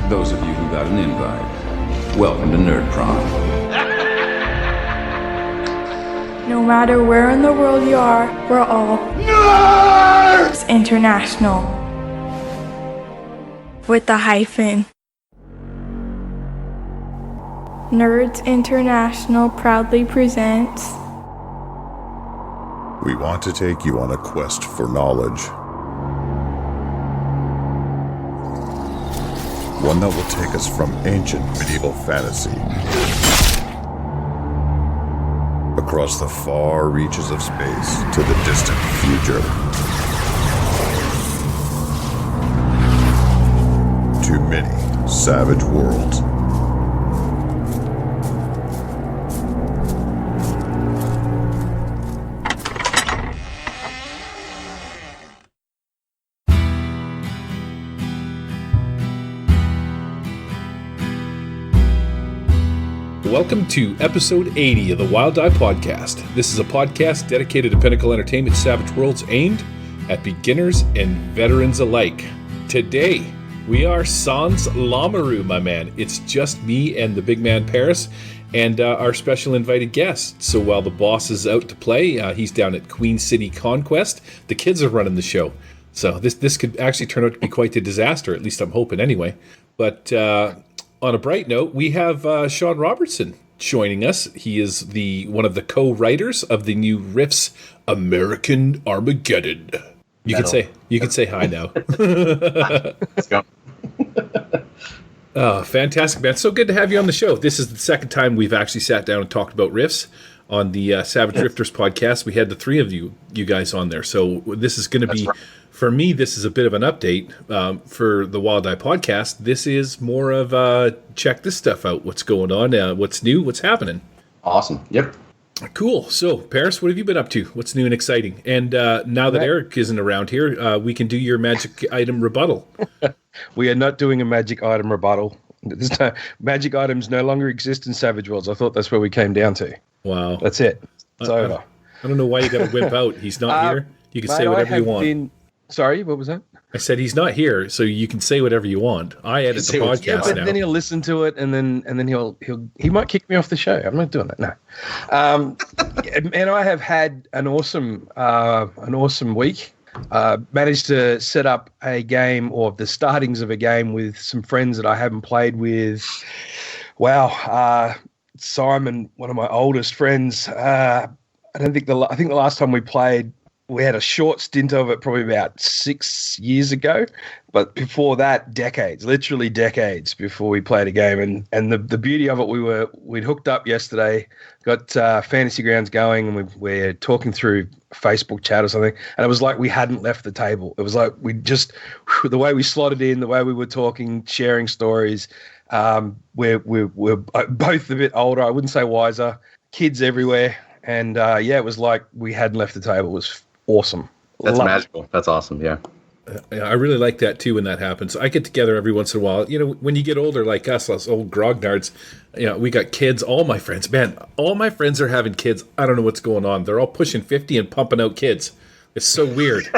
those of you who got an invite, welcome to Nerd Prom. No matter where in the world you are, we're all Nerds International. With the hyphen. Nerds International proudly presents. We want to take you on a quest for knowledge. One that will take us from ancient medieval fantasy across the far reaches of space to the distant future. To many savage worlds. Welcome to episode 80 of the Wild Eye Podcast. This is a podcast dedicated to Pinnacle Entertainment Savage Worlds aimed at beginners and veterans alike. Today, we are sans Lamoureux, my man. It's just me and the big man Paris and our special invited guest. So while the boss is out to play, he's down at Queen City Conquest. The kids are running the show. So this could actually turn out to be quite a disaster, at least I'm hoping anyway. But on a bright note, we have Sean Roberson joining us. He is one of the co-writers of the new Riff's American Armageddon. You can say hi now. Let's go. Oh, fantastic, man. So good to have you on the show. This is the second time we've actually sat down and talked about riffs on the Savage Rifters podcast. We had the three of you guys on there. So this is going to be, for me, this is a bit of an update. For the Wild Eye podcast, this is more of check this stuff out. What's going on? What's new? What's happening? Awesome. Yep. Cool. So, Paris, what have you been up to? What's new and exciting? And now that Eric isn't around here, we can do your magic item rebuttal. We are not doing a magic item rebuttal. Magic items no longer exist in Savage Worlds. I thought that's where we came down to. Wow. That's it. It's over. I don't know why you got to wimp out. He's not here. You can say whatever you want. Sorry, what was that? I said he's not here, so you can say whatever you want. I edit the podcast but now. Then he'll listen to it, and then he might kick me off the show. I'm not doing that. No. And I have had an awesome week. Managed to set up a game, or the startings of a game, with some friends that I haven't played with. Wow, Simon, one of my oldest friends. I think the last time we played, we had a short stint of it, probably about 6 years ago. But before that, literally decades before we played a game. And the beauty of it, we'd hooked up yesterday, got Fantasy Grounds going, and we're talking through Facebook chat or something. And it was like we hadn't left the table. It was like the way we slotted in, the way we were talking, sharing stories. We're both a bit older. I wouldn't say wiser. Kids everywhere. And it was like we hadn't left the table. It was awesome. That's magical. That's awesome. Yeah. I really like that too when that happens. I get together every once in a while. You know, when you get older like us old grognards, we got kids. All my friends are having kids. I don't know what's going on. They're all pushing 50 and pumping out kids. It's so weird.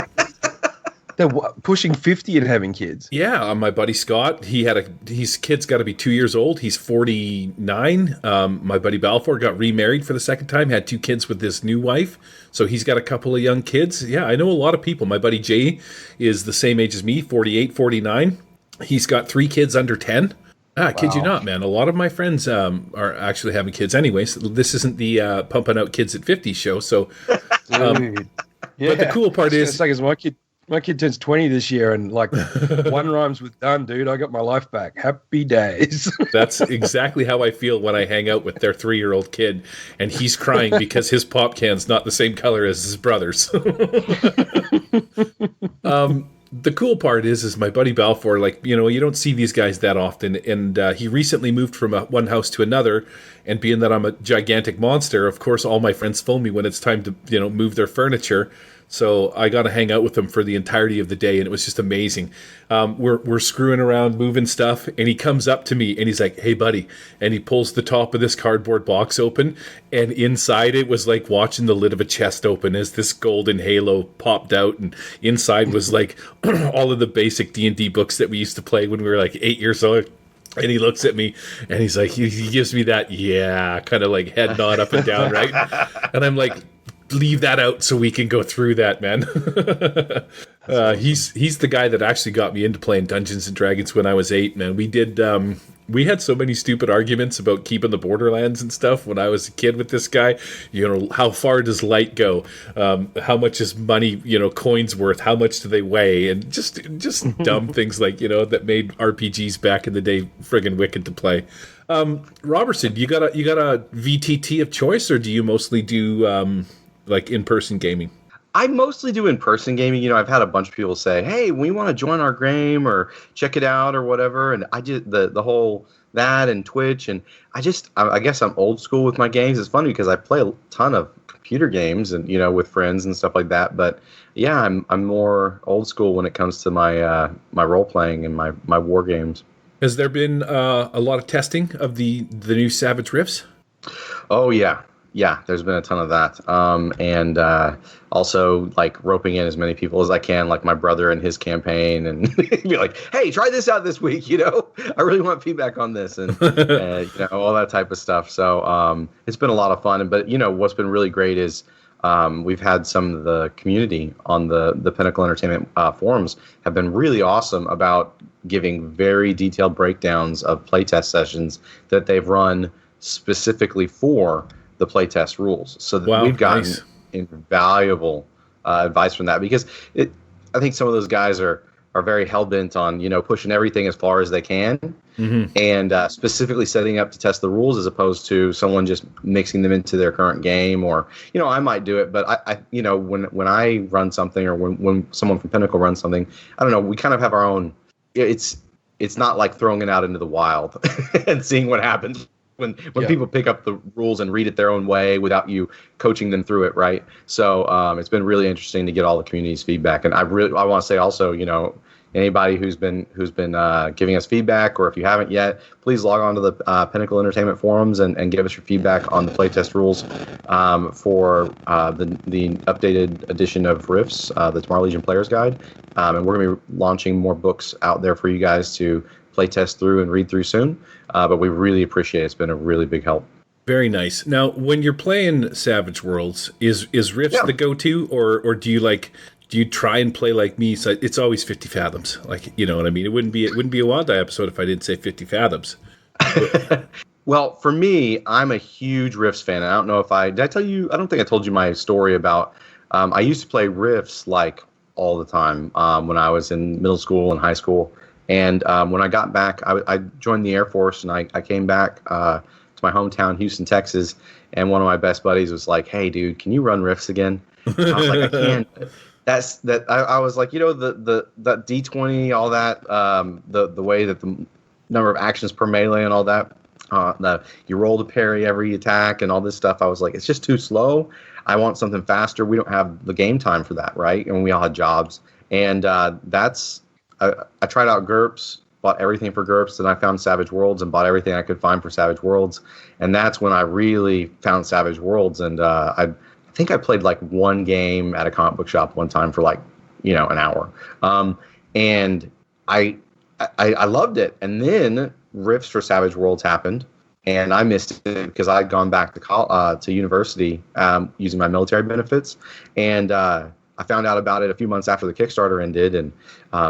They're pushing 50 and having kids. Yeah, my buddy Scott, his kid's got to be 2 years old. He's 49. My buddy Balfour got remarried for the second time, had 2 kids with his new wife. So he's got a couple of young kids. Yeah, I know a lot of people. My buddy Jay is the same age as me, 48, 49. He's got 3 kids under 10. Wow. Kid you not, man. A lot of my friends are actually having kids anyway. So this isn't the pumping out kids at 50 show. So, Dude. Yeah. But the cool part is, my kid turns 20 this year, and like one rhymes with done, dude. I got my life back. Happy days. That's exactly how I feel when I hang out with their 3-year-old kid, and he's crying because his pop can's not the same color as his brother's. The cool part is my buddy Balfour, you don't see these guys that often, and he recently moved from one house to another, and being that I'm a gigantic monster, of course, all my friends phone me when it's time to, move their furniture. So I got to hang out with him for the entirety of the day, and it was just amazing. We're screwing around, moving stuff, and he comes up to me, and he's like, "Hey, buddy," and he pulls the top of this cardboard box open, and inside it was like watching the lid of a chest open as this golden halo popped out, and inside was like all of the basic D&D books that we used to play when we were like 8 years old. And he looks at me, and he's like, he gives me that, yeah, kind of like head nod up and down, right? And I'm like, leave that out so we can go through that, man. Awesome. He's the guy that actually got me into playing Dungeons and Dragons when I was 8, man. We had so many stupid arguments about keeping the Borderlands and stuff when I was a kid with this guy. You know, how far does light go? How much is money, coins worth? How much do they weigh? And just dumb things like, that made RPGs back in the day friggin' wicked to play. Robertson, you got a VTT of choice, or do you mostly do like in-person gaming? I mostly do in-person gaming. I've had a bunch of people say, "Hey, we want to join our game or check it out or whatever." And I just the whole that and Twitch, and I guess I'm old school with my games. It's funny because I play a ton of computer games and with friends and stuff like that. But yeah, I'm more old school when it comes to my my role playing and my war games. Has there been a lot of testing of the new Savage Rifts? Oh yeah. Yeah, there's been a ton of that. And also like roping in as many people as I can, like my brother and his campaign, and be like, "Hey, try this out this week, I really want feedback on this," and all that type of stuff. So it's been a lot of fun. But what's been really great is we've had some of the community on the Pinnacle Entertainment forums have been really awesome about giving very detailed breakdowns of playtest sessions that they've run specifically for the playtest rules. So that we've gotten invaluable advice from that, because I think some of those guys are very hell-bent on pushing everything as far as they can, and specifically setting up to test the rules, as opposed to someone just mixing them into their current game. Or I might do it, but I when I run something, or when someone from Pinnacle runs something, I don't know, we kind of have our own. It's not like throwing it out into the wild and seeing what happens when people pick up the rules and read it their own way without you coaching them through it, right? So it's been really interesting to get all the community's feedback. And I want to say also, anybody who's been giving us feedback, or if you haven't yet, please log on to the Pinnacle Entertainment forums and give us your feedback on the playtest rules for the updated edition of Rifts, the Tomorrow Legion Player's Guide. And we're going to be launching more books out there for you guys to playtest through and read through soon. But we really appreciate it. It's been a really big help. Very nice. Now, when you're playing Savage Worlds, is Rifts the go-to, or do you try and play like me? So it's always 50 fathoms. Like, you know what I mean? It wouldn't be a Wild Die episode if I didn't say 50 fathoms. Well, for me, I'm a huge Rifts fan. I don't know if did I tell you? I don't think I told you my story about. I used to play Rifts like all the time when I was in middle school and high school. And when I got back, I joined the Air Force, and I came back to my hometown, Houston, Texas. And one of my best buddies was like, "Hey, dude, can you run Rifts again?" And I was like, "I can." I was like, the D20, all that, the way that the number of actions per melee and all that, you roll to parry every attack and all this stuff. I was like, it's just too slow. I want something faster. We don't have the game time for that, right? And we all had jobs. And I tried out GURPS, bought everything for GURPS, and I found Savage Worlds and bought everything I could find for Savage Worlds. And that's when I really found Savage Worlds. And I think I played like one game at a comic book shop one time for like, an hour. And I loved it. And then Rifts for Savage Worlds happened, and I missed it because I'd gone back to university using my military benefits. And I found out about it a few months after the Kickstarter ended, and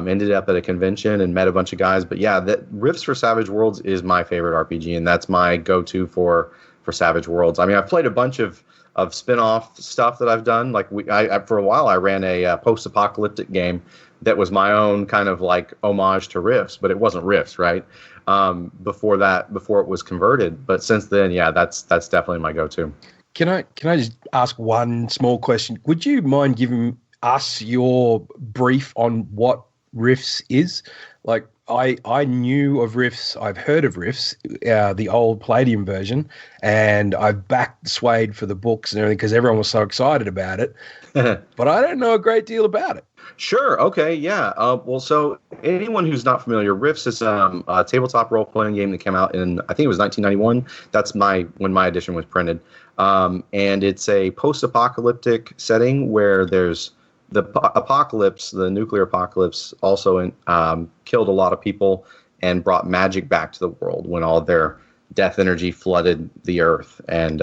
ended up at a convention and met a bunch of guys. But yeah, that Rifts for Savage Worlds is my favorite RPG, and that's my go-to for Savage Worlds. I mean, I've played a bunch of spin-off stuff that I've done. Like I for a while, I ran a post-apocalyptic game that was my own kind of like homage to Rifts, but it wasn't Rifts, right? Before it was converted. But since then, yeah, that's definitely my go-to. Can I just ask one small question? Would you mind giving us your brief on what Rifts is? Like, I knew of Rifts. I've heard of Rifts, the old Palladium version, and I've backed Swayed for the books and everything because everyone was so excited about it. But I don't know a great deal about it. Sure. Okay. Yeah. Well, so anyone who's not familiar, Rifts is a tabletop role-playing game that came out in, I think it was 1991. That's when my edition was printed. And it's a post-apocalyptic setting where there's the apocalypse, the nuclear apocalypse, also killed a lot of people and brought magic back to the world when all their death energy flooded the Earth. And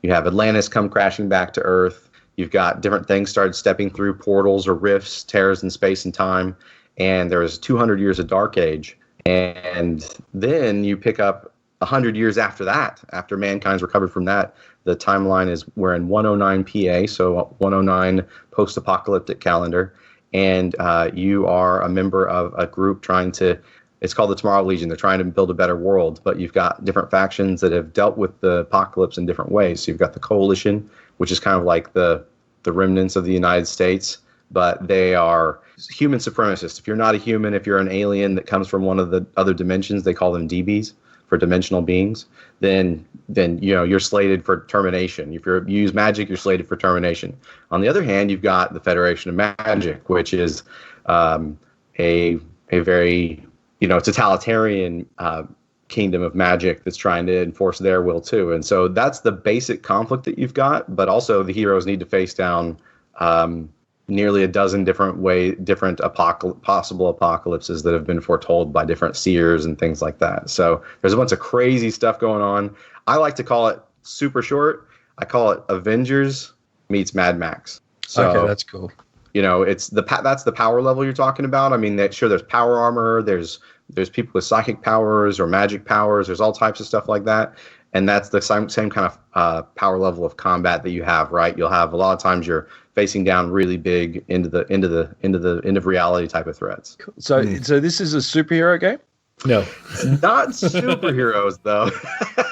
you have Atlantis come crashing back to Earth. You've got different things started stepping through portals or rifts, tears in space and time. And there was 200 years of Dark Age. And then you pick up 100 years after that, after mankind's recovered from that. The timeline is we're in 109 PA, so 109 post-apocalyptic calendar. And you are a member of a group trying to, it's called the Tomorrow Legion. They're trying to build a better world, but you've got different factions that have dealt with the apocalypse in different ways. So you've got the Coalition, which is kind of like the remnants of the United States, but they are human supremacists. If you're not a human, if you're an alien that comes from one of the other dimensions, they call them DBs, for dimensional beings, then you're slated for termination. If you use magic, you're slated for termination. On the other hand, you've got the Federation of Magic, which is a very totalitarian kingdom of magic that's trying to enforce their will too. And so that's the basic conflict that you've got. But also the heroes need to face down nearly a dozen different possible apocalypses that have been foretold by different seers and things like that. So there's a bunch of crazy stuff going on. I like to call it super short. I call it Avengers meets Mad Max. So, okay, that's cool. It's that's the power level you're talking about. I mean, there's power armor. There's people with psychic powers or magic powers. There's all types of stuff like that. And that's the same kind of power level of combat that you have, right? You'll have a lot of times you're facing down really big into the end of reality type of threats. So this is a superhero game? No, not superheroes though.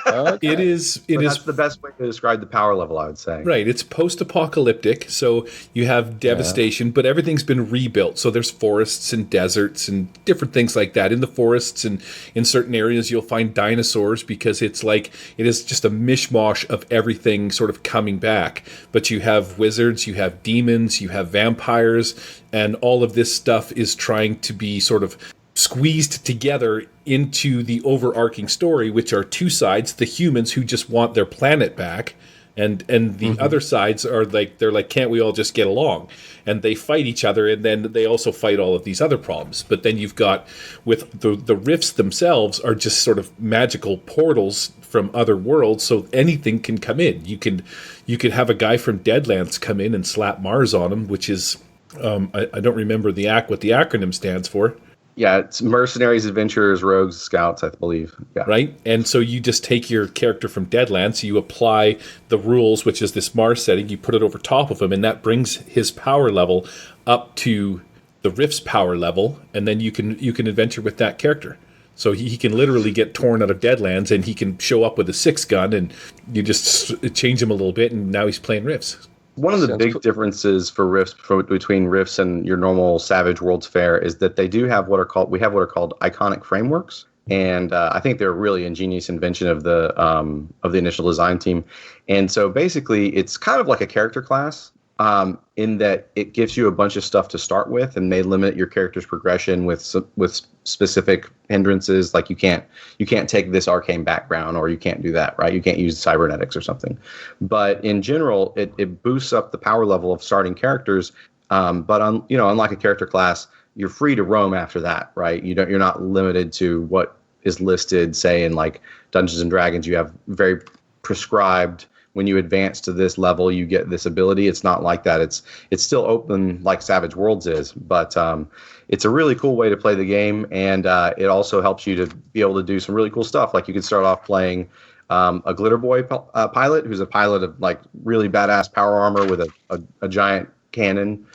Okay. It is. That's the best way to describe the power level, I would say. Right. It's post-apocalyptic, so you have devastation, but everything's been rebuilt. So there's forests and deserts and different things like that. In the forests and in certain areas, you'll find dinosaurs because it is just a mishmash of everything sort of coming back. But you have wizards, you have demons, you have vampires, and all of this stuff is trying to be sort of squeezed together into the overarching story, which are two sides: the humans who just want their planet back, and the other sides are they're like, can't we all just get along? And they fight each other, and then they also fight all of these other problems. But then you've got with the rifts themselves are just sort of magical portals from other worlds, so anything can come in. You could have a guy from Deadlands come in and slap Mars on him, which is I don't remember what the acronym stands for. Yeah, it's mercenaries, adventurers, rogues, scouts, I believe. Yeah. Right? And so you just take your character from Deadlands, you apply the rules, which is this Mars setting, you put it over top of him, and that brings his power level up to the Rift's power level, and then you can adventure with that character. So he can literally get torn out of Deadlands, and he can show up with a 6-gun, and you just change him a little bit, and now he's playing Rifts. One of the big differences for Rifts between Rifts and your normal Savage Worlds fare is that they do have what are called iconic frameworks, and I think they're a really ingenious invention of the initial design team. And so basically, it's kind of like a character class in that it gives you a bunch of stuff to start with, and they limit your character's progression with specific hindrances, like you can't take this arcane background, or you can't do that, right? You can't use cybernetics or something. But in general, it boosts up the power level of starting characters. But unlike a character class, you're free to roam after that, right? You're not limited to what is listed, say in like Dungeons and Dragons. You have very prescribed. When you advance to this level, you get this ability. It's not like that. It's still open like Savage Worlds is, but it's a really cool way to play the game, and it also helps you to be able to do some really cool stuff. Like you can start off playing a Glitter Boy pilot, who's a pilot of like really badass power armor with a giant cannon,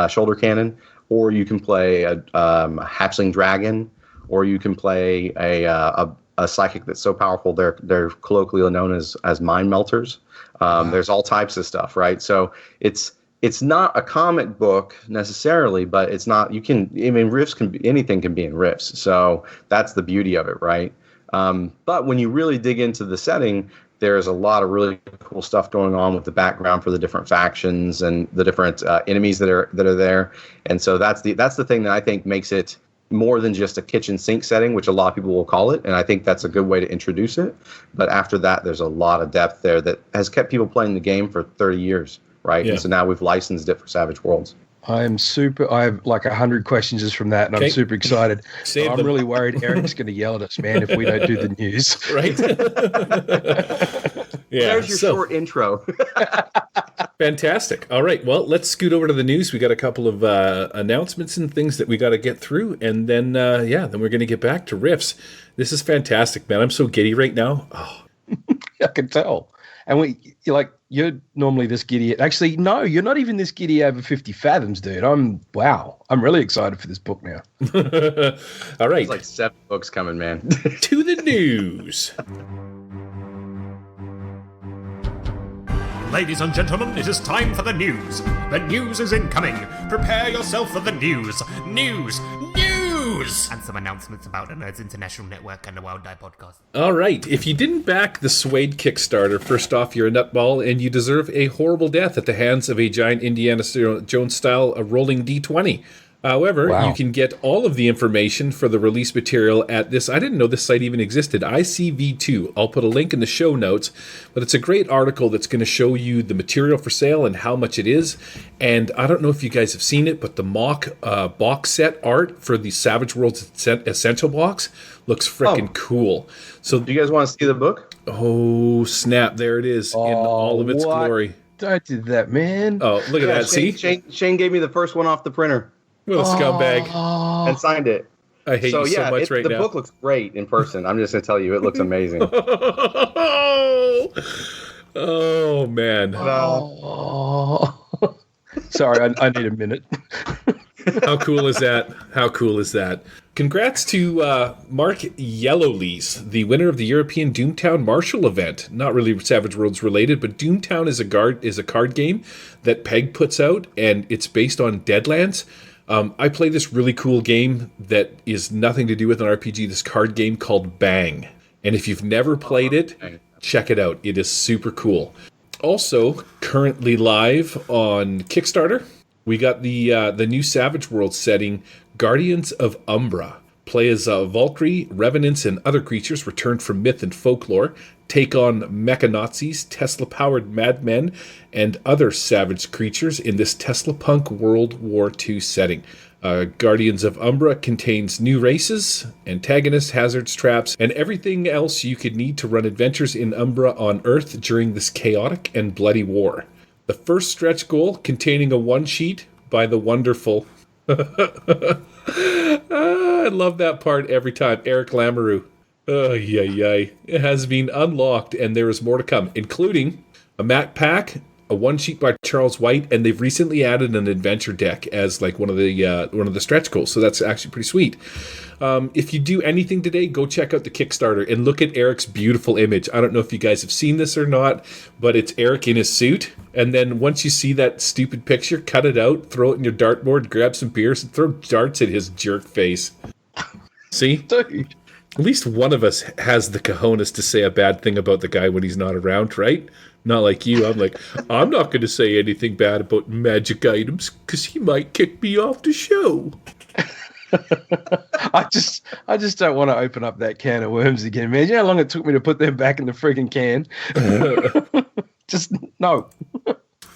shoulder cannon, or you can play a hatchling dragon, or you can play a psychic that's so powerful they're colloquially known as mind melters. There's all types of stuff, right? So it's it's not a comic book necessarily, but it's not. Riffs can be, anything can be in Riffs, so that's the beauty of it, right? But when you really dig into the setting, there's a lot of really cool stuff going on with the background for the different factions and the different enemies that are there, and so that's the thing that I think makes it more than just a kitchen sink setting, which a lot of people will call it, and I think that's a good way to introduce it. But after that, there's a lot of depth there that has kept people playing the game for 30 years, right? Yeah. And so now we've licensed it for Savage Worlds. I have like 100 questions just from that, and I'm super excited. I'm really worried Eric's going to yell at us, man, if we don't do the news. Right? Yeah. There's your short intro. Fantastic. All right. Well, let's scoot over to the news. We got a couple of announcements and things that we got to get through, and then then we're going to get back to Riffs. This is fantastic, man. I'm so giddy right now. Oh. I can tell. And you're normally this giddy. Actually, no, you're not even this giddy over 50 fathoms, dude. I'm really excited for this book now. All right. There's like 7 books coming, man. To the news. Ladies and gentlemen, it is time for the news. The news is incoming. Prepare yourself for the news. News! And some announcements about the Nerds International Network and the Wild Die podcast. All right. If you didn't back the Suede Kickstarter, first off, you're a nutball and you deserve a horrible death at the hands of a giant Indiana Jones-style rolling D20. However, you can get all of the information for the release material at this. I didn't know this site even existed. ICV2. I'll put a link in the show notes, but it's a great article that's going to show you the material for sale and how much it is. And I don't know if you guys have seen it, but the mock box set art for the Savage Worlds Essential box looks freaking cool. So, do you guys want to see the book? Oh, snap. There it is in all of its glory. I did that, man. Oh, look at that. Shane gave me the first one off the printer. What a scumbag. And signed it. I hate you so much right now. The book looks great in person. I'm just going to tell you, it looks amazing. Oh, man. Sorry, I need a minute. How cool is that? Congrats to Mark Yellowlees, the winner of the European Doomtown Marshall event. Not really Savage Worlds related, but Doomtown is a card game that Peg puts out, and it's based on Deadlands. I play this really cool game that is nothing to do with an RPG, this card game called Bang. And if you've never played it, check it out. It is super cool. Also, currently live on Kickstarter, we got the new Savage Worlds setting, Guardians of Umbra. Play as Valkyrie, revenants, and other creatures returned from myth and folklore, take on mecha-Nazis, Tesla-powered madmen, and other savage creatures in this Tesla-punk World War II setting. Guardians of Umbra contains new races, antagonists, hazards, traps, and everything else you could need to run adventures in Umbra on Earth during this chaotic and bloody war. The first stretch goal containing a one-sheet by the wonderful... I love that part every time. Eric Lamoureux. It has been unlocked, and there is more to come, including a Mac Pack, a one sheet by Charles White, and they've recently added an adventure deck as like one of the stretch goals. So that's actually pretty sweet. If you do anything today, go check out the Kickstarter and look at Eric's beautiful image. I don't know if you guys have seen this or not, but it's Eric in his suit. And then once you see that stupid picture, cut it out, throw it in your dartboard, grab some beers, and throw darts at his jerk face. See? Dude. At least one of us has the cojones to say a bad thing about the guy when he's not around, right? Not like you. I'm like, I'm not going to say anything bad about magic items because he might kick me off the show. I just don't want to open up that can of worms again. Imagine how long it took me to put them back in the friggin' can. Just no.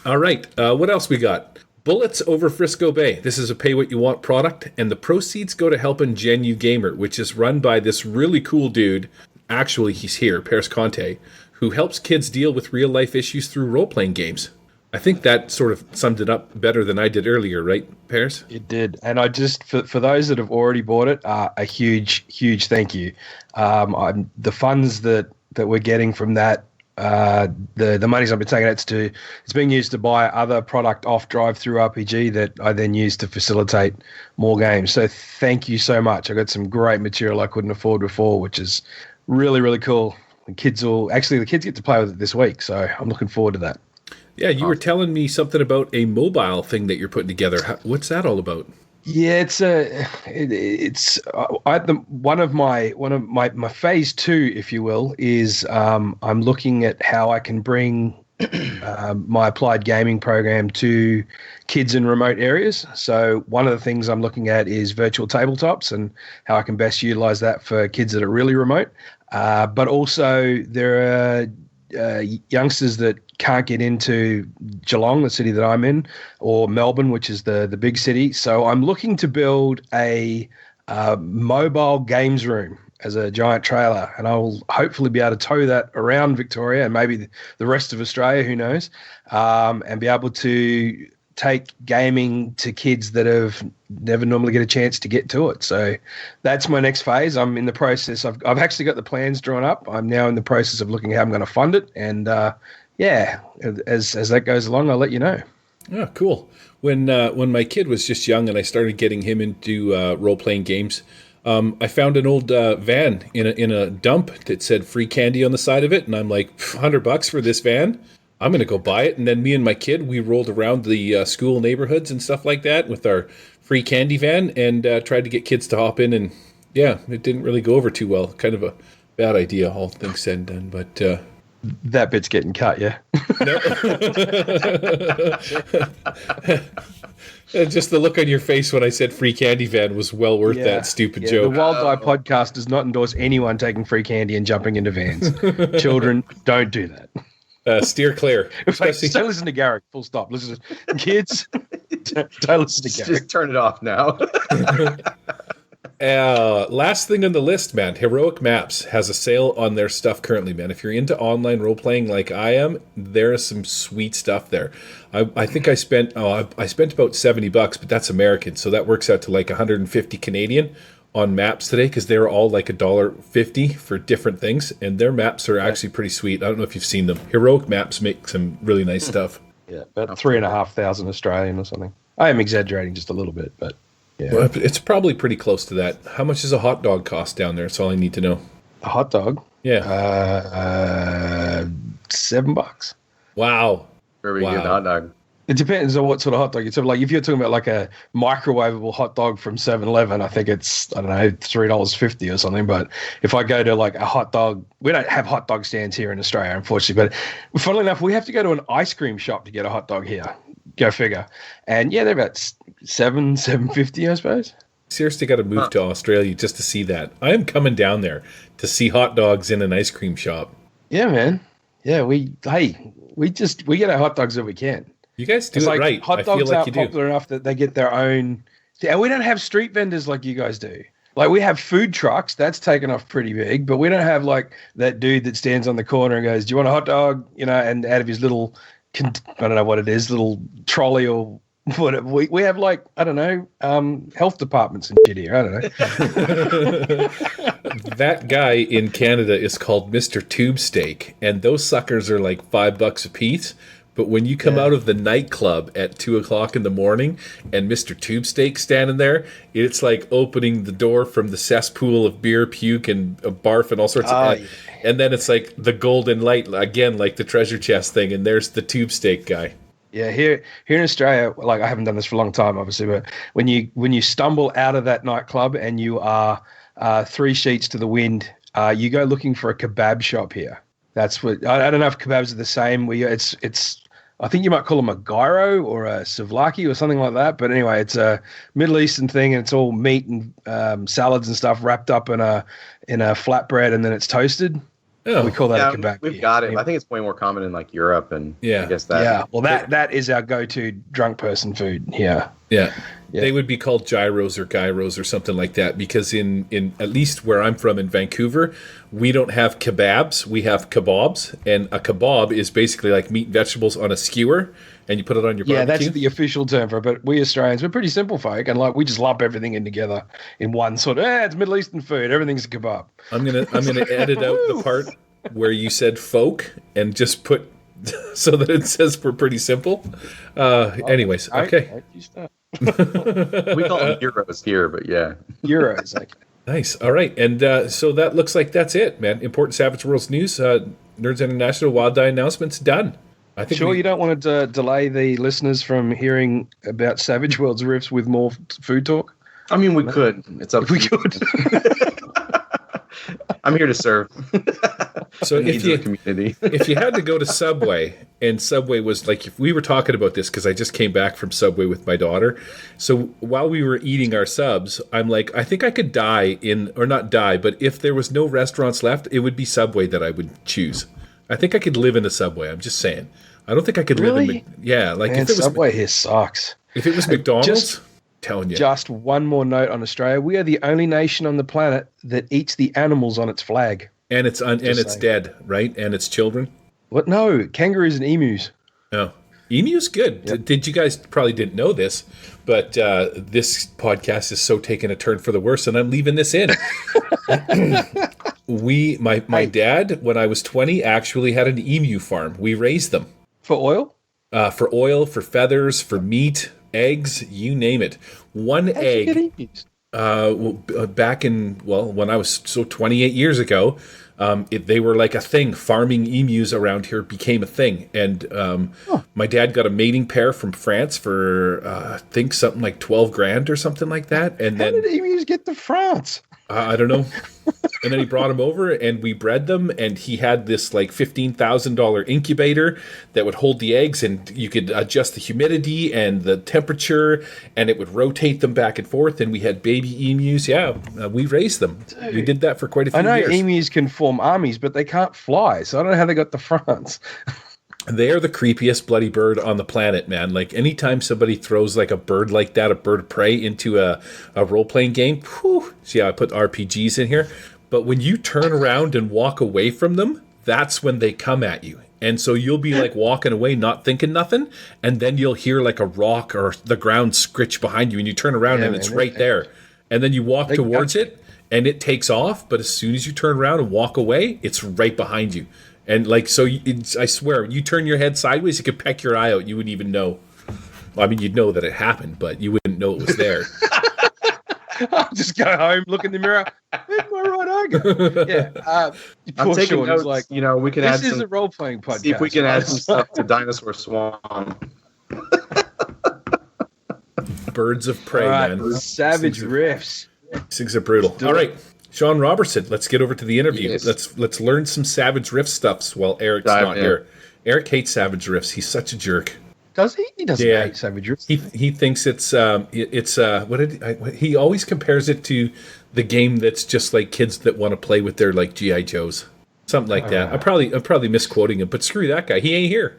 All right. What else we got? Bullets over Frisco Bay. This is a pay-what-you-want product, and the proceeds go to helping Genu Gamer, which is run by this really cool dude. Actually, he's here, Paris Conte, who helps kids deal with real-life issues through role-playing games. I think that sort of summed it up better than I did earlier, right, Paris? It did. And I just, for those that have already bought it, a huge thank you. The funds that we're getting from that, the money's I've been taking it's being used to buy other product off drive-through RPG that I then use to facilitate more games. So thank you so much. I got some great material I couldn't afford before, which is really, really cool. The kids get to play with it this week, so I'm looking forward to that. Yeah, you were telling me something about a mobile thing that you're putting together. What's that all about? Yeah, one of my phase two, if you will, is I'm looking at how I can bring my applied gaming program to kids in remote areas. So one of the things I'm looking at is virtual tabletops and how I can best utilize that for kids that are really remote. But also there are youngsters that can't get into Geelong, the city that I'm in, or Melbourne, which is the big city. So I'm looking to build a mobile games room as a giant trailer, and I will hopefully be able to tow that around Victoria and maybe the rest of Australia, who knows, and be able to take gaming to kids that have never normally get a chance to get to it. So that's my next phase. I'm in the process. I've actually got the plans drawn up. I'm now in the process of looking at how I'm going to fund it. And as that goes along, I'll let you know. Oh, cool. When my kid was just young and I started getting him into role-playing games, I found an old van in a dump that said free candy on the side of it. And I'm like, $100 for this van? I'm going to go buy it. And then me and my kid, we rolled around the school neighborhoods and stuff like that with our free candy van and tried to get kids to hop in. And yeah, it didn't really go over too well. Kind of a bad idea, all things said and done. But that bit's getting cut, yeah. Just the look on your face when I said free candy van was well worth that stupid joke. The Wild Die podcast does not endorse anyone taking free candy and jumping into vans. Children, don't do that. Steer clear. Don't listen to Garrick. Full stop. Listen to kids. Don't listen to Garrick. Just turn it off now. Last thing on the list, man. Heroic Maps has a sale on their stuff currently, man. If you're into online role playing like I am, there is some sweet stuff there. I think I spent about $70, but that's American, so that works out to like 150 Canadian on maps today, because they're all like $1.50 for different things, and their maps are actually pretty sweet. I don't know if you've seen them. Heroic Maps make some really nice stuff. Yeah, about 3,500 Australian or something. I am exaggerating just a little bit, but yeah. Well, it's probably pretty close to that. How much does a hot dog cost down there? That's all I need to know. A hot dog? Yeah. $7. Wow. Where we get the hot dog? It depends on what sort of hot dog you're talking. Like if you're talking about like a microwavable hot dog from 7-Eleven, I think it's, I don't know, $3.50 or something. But if I go to like a hot dog, we don't have hot dog stands here in Australia, unfortunately. But funnily enough, we have to go to an ice cream shop to get a hot dog here. Go figure. And yeah, they're about $7.50, I suppose. Seriously, got to move to Australia just to see that. I am coming down there to see hot dogs in an ice cream shop. Yeah, man. Yeah, we get our hot dogs that we can. You guys do it's it like right. Hot dogs aren't popular enough that they get their own. And we don't have street vendors like you guys do. Like we have food trucks, that's taken off pretty big, but we don't have like that dude that stands on the corner and goes, "Do you want a hot dog?" You know, and out of his little, I don't know what it is, little trolley or whatever. We have like, I don't know, health departments and shit here. I don't know. That guy in Canada is called Mr. Tube Steak, and those suckers are like $5 a piece. But when you come out of the nightclub at 2:00 in the morning and Mr. Tube Steak standing there, it's like opening the door from the cesspool of beer, puke, and barf and all sorts of. Yeah. And then it's like the golden light again, like the treasure chest thing, and there's the Tube Steak guy. Yeah, here in Australia, like I haven't done this for a long time, obviously, but when you stumble out of that nightclub and you are 3 sheets to the wind, you go looking for a kebab shop here. That's what I don't know if kebabs are the same. It's I think you might call them a gyro or a souvlaki or something like that. But anyway, it's a Middle Eastern thing, and it's all meat and salads and stuff wrapped up in a flatbread, and then it's toasted. Oh, we call that a kebab. We've got it. I think it's way more common in like Europe, and I guess that. Yeah, well, that is our go-to drunk person food here. Yeah. They would be called gyros or gyros or something like that, because in at least where I'm from in Vancouver, we don't have kebabs, we have kebabs, and a kebab is basically like meat and vegetables on a skewer, and you put it on your barbecue. Yeah, that's the official term for it, but we Australians, we're pretty simple folk, and like we just lump everything in together in one sort of, it's Middle Eastern food, everything's a kebab. I'm gonna edit out the part where you said folk and just put so that it says we're pretty simple. Anyways, okay. We call them euros here, but yeah. Euros. Okay. Nice. All right. And so that looks like that's it, man. Important Savage Worlds news. Nerds International Wild Die announcements done. I think Sure, you don't want to delay the listeners from hearing about Savage Worlds riffs with more food talk? I mean, we could. It's up to We you. could. I'm here to serve. So the needs of the community. if you had to go to Subway, and Subway was like, if we were talking about this because I just came back from Subway with my daughter. So while we were eating our subs, I'm like, I think I could die or not die, but if there was no restaurants left, it would be Subway that I would choose. I think I could live in a Subway. I'm just saying. I don't think I could live in. Really? Yeah, like Man, if it was Subway here sucks. if it was McDonald's, telling you. Just one more note on Australia. We are the only nation on the planet that eats the animals on its flag. And it's saying. dead, right? And it's children. What? No, kangaroos and emus. Oh, emu's good. Yep. Did you guys probably didn't know this, but this podcast is so taking a turn for the worse, and I'm leaving this in. My dad, when I was 20, actually had an emu farm. We raised them For oil? for oil, for feathers, for meat, eggs, you name it. One How'd you get egg. emus? Back in, when I was 28 years ago, they were like a thing. Farming emus around here became a thing. And my dad got a mating pair from France for, I think something like 12 grand or something like that. And How then, did emus get to France? I don't know. And then he brought them over and we bred them. And he had this like $15,000 incubator that would hold the eggs, and you could adjust the humidity and the temperature, and it would rotate them back and forth. And we had baby emus. Yeah, we raised them. Dude. We did that for quite a few I know years. emus can form armies, but they can't fly. So I don't know how they got to France. They are the creepiest bloody bird on the planet, man. Like anytime somebody throws like a bird like that, a bird of prey, into a role-playing game, whew, see how I put RPGs in here? But when you turn around and walk away from them, that's when they come at you. And so you'll be like walking away, not thinking nothing, and then you'll hear like a rock or the ground scritch behind you, and you turn around and it's right there. And then you walk towards it, and it takes off, but as soon as you turn around and walk away, it's right behind you. And like, so I swear, you turn your head sideways, it could peck your eye out. You wouldn't even know. Well, I mean, you'd know that it happened, but you wouldn't know it was there. I'll just go home, look in the mirror. Where'd my right eye go? Yeah. I'm Poor taking Sean notes. is like, We can add this is some. a role-playing podcast. See if we can add right? some stuff to Dinosaur Swan. Birds of prey, All right, man. savage riffs. These things are brutal. All right, Sean Roberson, let's get over to the interview. Yes. Let's learn some Savage Riff stuffs while Eric's Dive not in. here. Eric hates Savage Riffs. He's such a jerk. Does he? He doesn't Yeah. hate savage riffs. He thinks it's he always compares it to the game that's just like kids that want to play with their like GI Joes, something like that. I'm probably misquoting him, but screw that guy. He ain't here.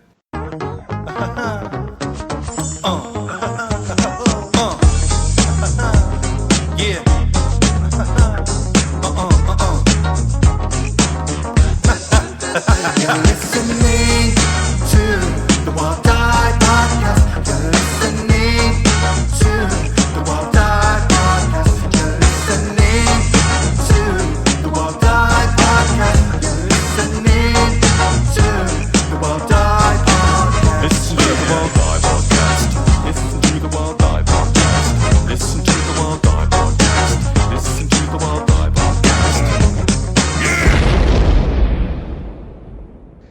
Yeah. You're listening to the Wild Die Podcast. You're listening to the Wild Die Podcast. You're listening to the Wild Die Podcast. You're listening to the Wild Die Podcast. Listen to the Wild Die Podcast. Listen to the Wild Die Podcast. Listen to the Wild Die Podcast. Listen to the Wild Die Podcast.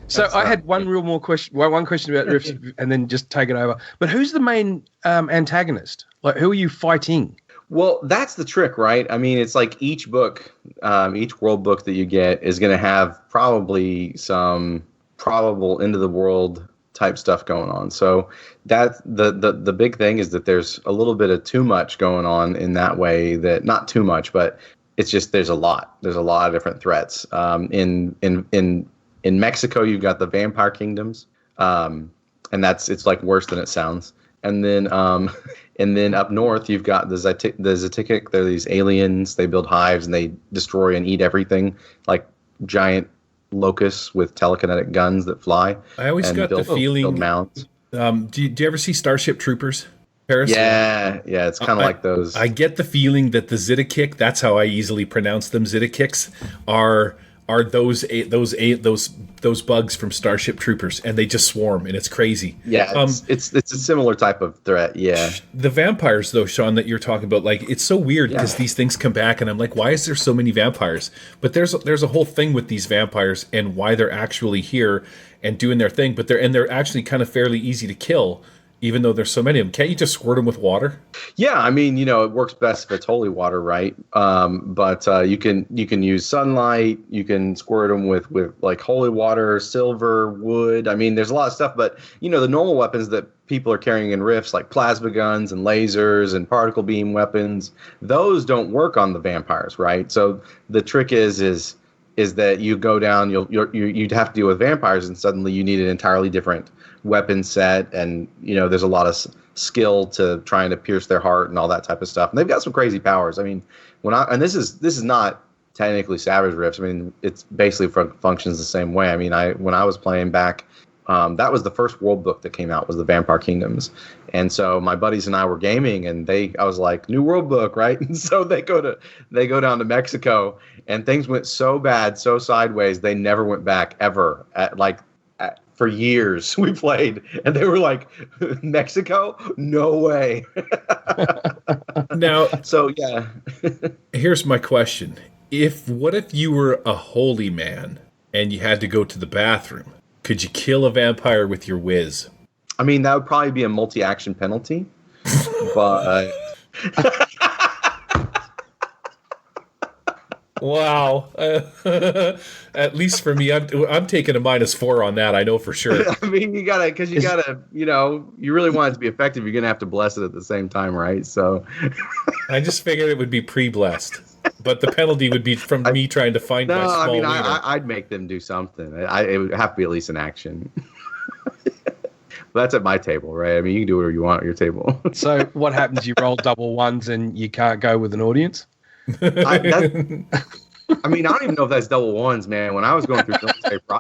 So I had one question about riffs, and then just take it over. But who's the main antagonist? Like, who are you fighting? Well, that's the trick, right? I mean, it's like each book, each world book that you get is going to have probably some probable end of the world type stuff going on. So that the big thing is that there's a little bit of too much going on in that way. That not too much, but it's just there's a lot of different threats. In Mexico, you've got the vampire kingdoms, and it's like worse than it sounds. And then up north, you've got the Zatikik. They're these aliens. They build hives and they destroy and eat everything, like giant locusts with telekinetic guns that fly. I always got the feeling. Build mounds. Do you ever see Starship Troopers? Paris? Yeah, it's kind of like those. I get the feeling that the Zitikik, that's how I easily pronounce them, Zitikiks, are are those bugs from Starship Troopers, and they just swarm, and it's crazy. Yeah, it's a similar type of threat. Yeah, the vampires, though, Sean, that you're talking about, like, it's so weird because these things come back, and I'm like, why is there so many vampires? But there's a whole thing with these vampires and why they're actually here and doing their thing. But they're actually kind of fairly easy to kill, even though there's so many of them. Can't you just squirt them with water? Yeah, I mean, it works best if it's holy water, right? But you can use sunlight. You can squirt them with like holy water, silver, wood. I mean, there's a lot of stuff. But the normal weapons that people are carrying in rifts, like plasma guns and lasers and particle beam weapons, those don't work on the vampires, right? So the trick is that you go down, you'd have to deal with vampires, and suddenly you need an entirely different weapon set, and there's a lot of skill to trying to pierce their heart and all that type of stuff. And they've got some crazy powers. I mean, this is not technically Savage Rifts. I mean, it's basically functions the same way. I mean, when I was playing back, that was the first world book that came out, was the Vampire Kingdoms. And so my buddies and I were gaming, and I was like, new world book, right? And so they go down to Mexico, and things went so bad, so sideways, they never went back ever. For years we played, and they were like, Mexico? No way. Now, so yeah. Here's my question. What if you were a holy man and you had to go to the bathroom? Could you kill a vampire with your whiz? I mean, that would probably be a multi-action penalty, but wow. At least for me, I'm taking a -4 on that. I know for sure. I mean, you gotta, you really want it to be effective. You're gonna have to bless it at the same time, right? So, I just figured it would be pre-blessed, but the penalty would be from me trying to find my small wiener. I'd make them do something. It would have to be at least an action. That's at my table, right? I mean, you can do whatever you want at your table. So what happens? You roll double ones and you can't go with an audience? I mean, I don't even know if that's double ones, man. When I was going through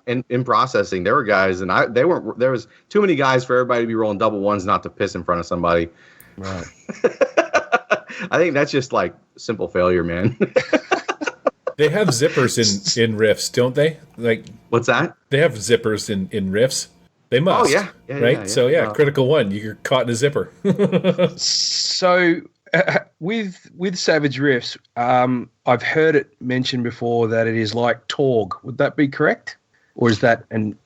in processing, there were guys, and there was too many guys for everybody to be rolling double ones not to piss in front of somebody. Right. I think that's just like simple failure, man. They have zippers in riffs, don't they? Like, what's that? They have zippers in riffs. They must. Oh yeah, right. Yeah. So critical one. You're caught in a zipper. So with Savage Rifts, I've heard it mentioned before that it is like Torg. Would that be correct, or is that